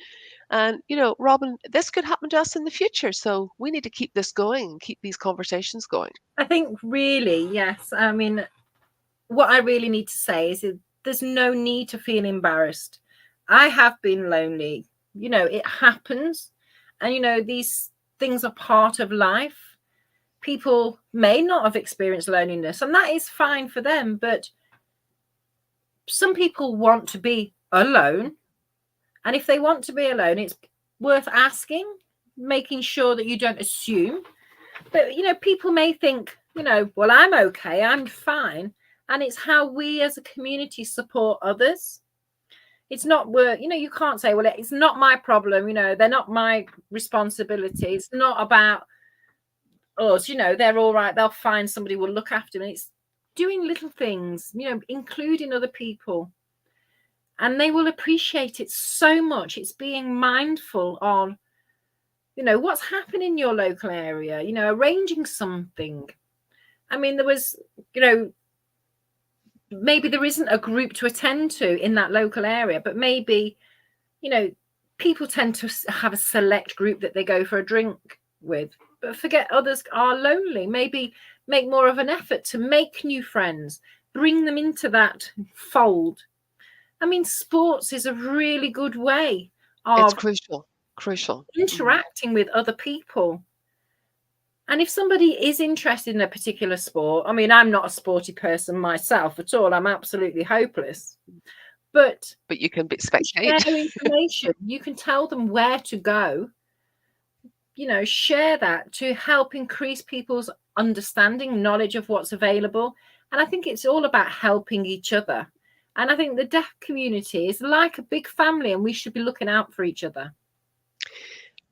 And, Robin, this could happen to us in the future. So we need to keep this going and keep these conversations going. I think really, yes. I mean, what I really need to say is that there's no need to feel embarrassed. I have been lonely. It happens. And, these things are part of life. People may not have experienced loneliness, and that is fine for them. But some people want to be alone. And if they want to be alone, it's worth asking, making sure that you don't assume. But, people may think, well, I'm okay, I'm fine. And it's how we as a community support others. It's not work, you can't say, well, it's not my problem, they're not my responsibility. It's not about us, they're all right, they'll find somebody will look after them. It's doing little things, including other people. And they will appreciate it so much. It's being mindful on, what's happening in your local area, arranging something. I mean, there was, maybe there isn't a group to attend to in that local area, but maybe, people tend to have a select group that they go for a drink with, but forget others are lonely. Maybe make more of an effort to make new friends, bring them into that fold. I mean, sports is a really good way It's of crucial. interacting with other people. And if somebody is interested in a particular sport, I mean, I'm not a sporty person myself at all. I'm absolutely hopeless. But you can share spectate. information. You can tell them where to go. Share that to help increase people's understanding, knowledge of what's available. And I think it's all about helping each other. And I think the deaf community is like a big family, and we should be looking out for each other.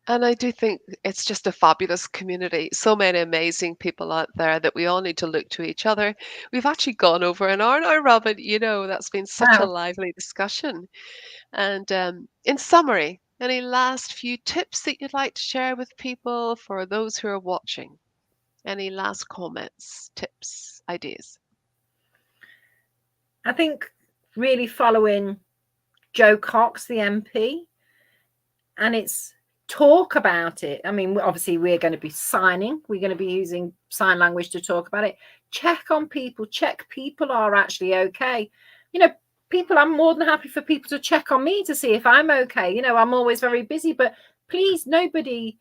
And I do think it's just a fabulous community. So many amazing people out there that we all need to look to each other. We've actually gone over an hour now, Robin. That's been such a Wow. lively discussion. And in summary, any last few tips that you'd like to share with people for those who are watching? Any last comments, tips, ideas? I think really following Joe Cox, the MP, and it's talk about it. I mean, obviously we're going to be signing, we're going to be using sign language to talk about it. Check on people, check people are actually okay. People, I'm more than happy for people to check on me to see if I'm okay. I'm always very busy, but please, nobody,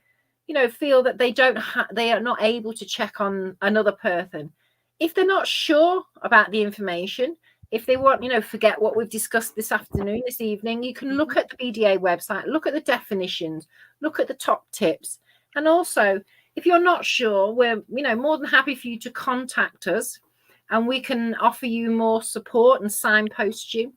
feel that they are not able to check on another person. If they're not sure about the information, if they want, forget what we've discussed this afternoon, this evening, you can look at the BDA website, look at the definitions, look at the top tips. And also, if you're not sure, we're, more than happy for you to contact us, and we can offer you more support and signpost you.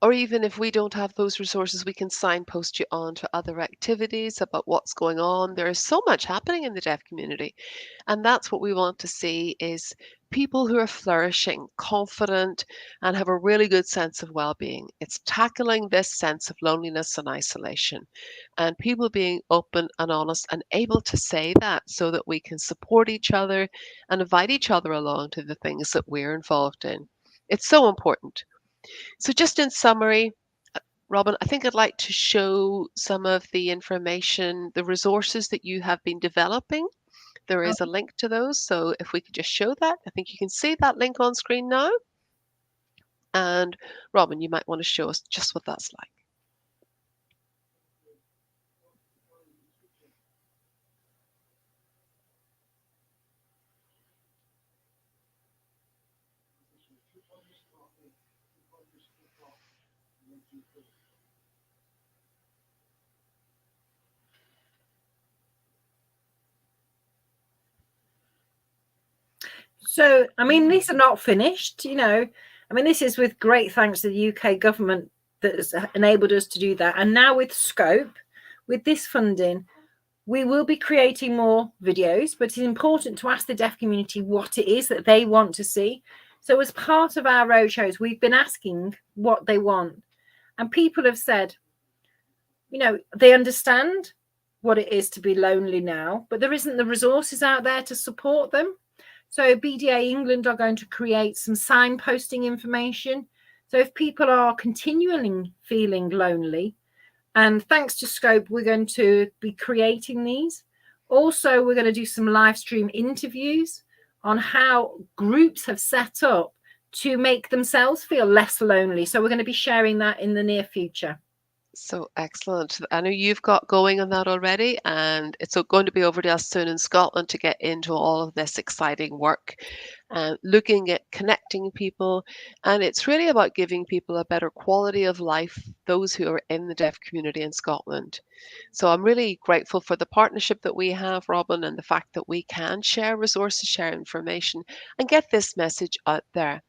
Or even if we don't have those resources, we can signpost you on to other activities about what's going on. There is so much happening in the deaf community. And that's what we want to see is people who are flourishing, confident, and have a really good sense of well-being. It's tackling this sense of loneliness and isolation, and people being open and honest and able to say that so that we can support each other and invite each other along to the things that we're involved in. It's so important. So just in summary, Robin, I think I'd like to show some of the information, the resources that you have been developing. There is a link to those. So if we could just show that, I think you can see that link on screen now. And Robin, you might want to show us just what that's like. So, I mean, these are not finished, you know. I mean, this is with great thanks to the UK government that has enabled us to do that. And now with Scope, with this funding, we will be creating more videos, but it's important to ask the deaf community what it is that they want to see. So, as part of our roadshows, we've been asking what they want. And people have said, you know, they understand what it is to be lonely now, but there isn't the resources out there to support them. So BDA England are going to create some signposting information. So if people are continually feeling lonely, and thanks to Scope, we're going to be creating these. Also, we're going to do some live stream interviews on how groups have set up to make themselves feel less lonely. So we're going to be sharing that in the near future. So excellent. I know you've got going on that already, and it's going to be over to us soon in Scotland to get into all of this exciting work, looking at connecting people. And it's really about giving people a better quality of life, those who are in the deaf community in Scotland. So I'm really grateful for the partnership that we have, Robin, and the fact that we can share resources, share information, and get this message out there.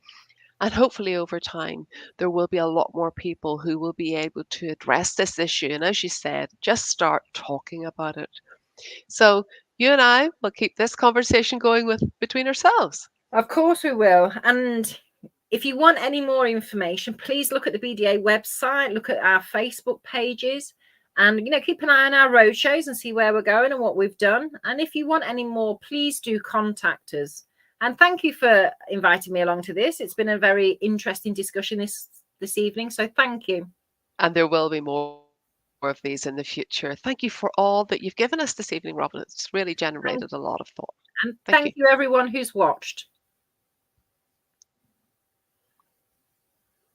And hopefully, over time, there will be a lot more people who will be able to address this issue. And as you said, just start talking about it. So, you and I will keep this conversation going with between ourselves. Of course we will. And if you want any more information, please look at the BDA website, look at our Facebook pages, and keep an eye on our roadshows and see where we're going and what we've done. And if you want any more, please do contact us. And thank you for inviting me along to this. It's been a very interesting discussion this evening. So thank you. And there will be more of these in the future. Thank you for all that you've given us this evening, Robin. It's really generated a lot of thought. And Thank you. thank you, everyone who's watched.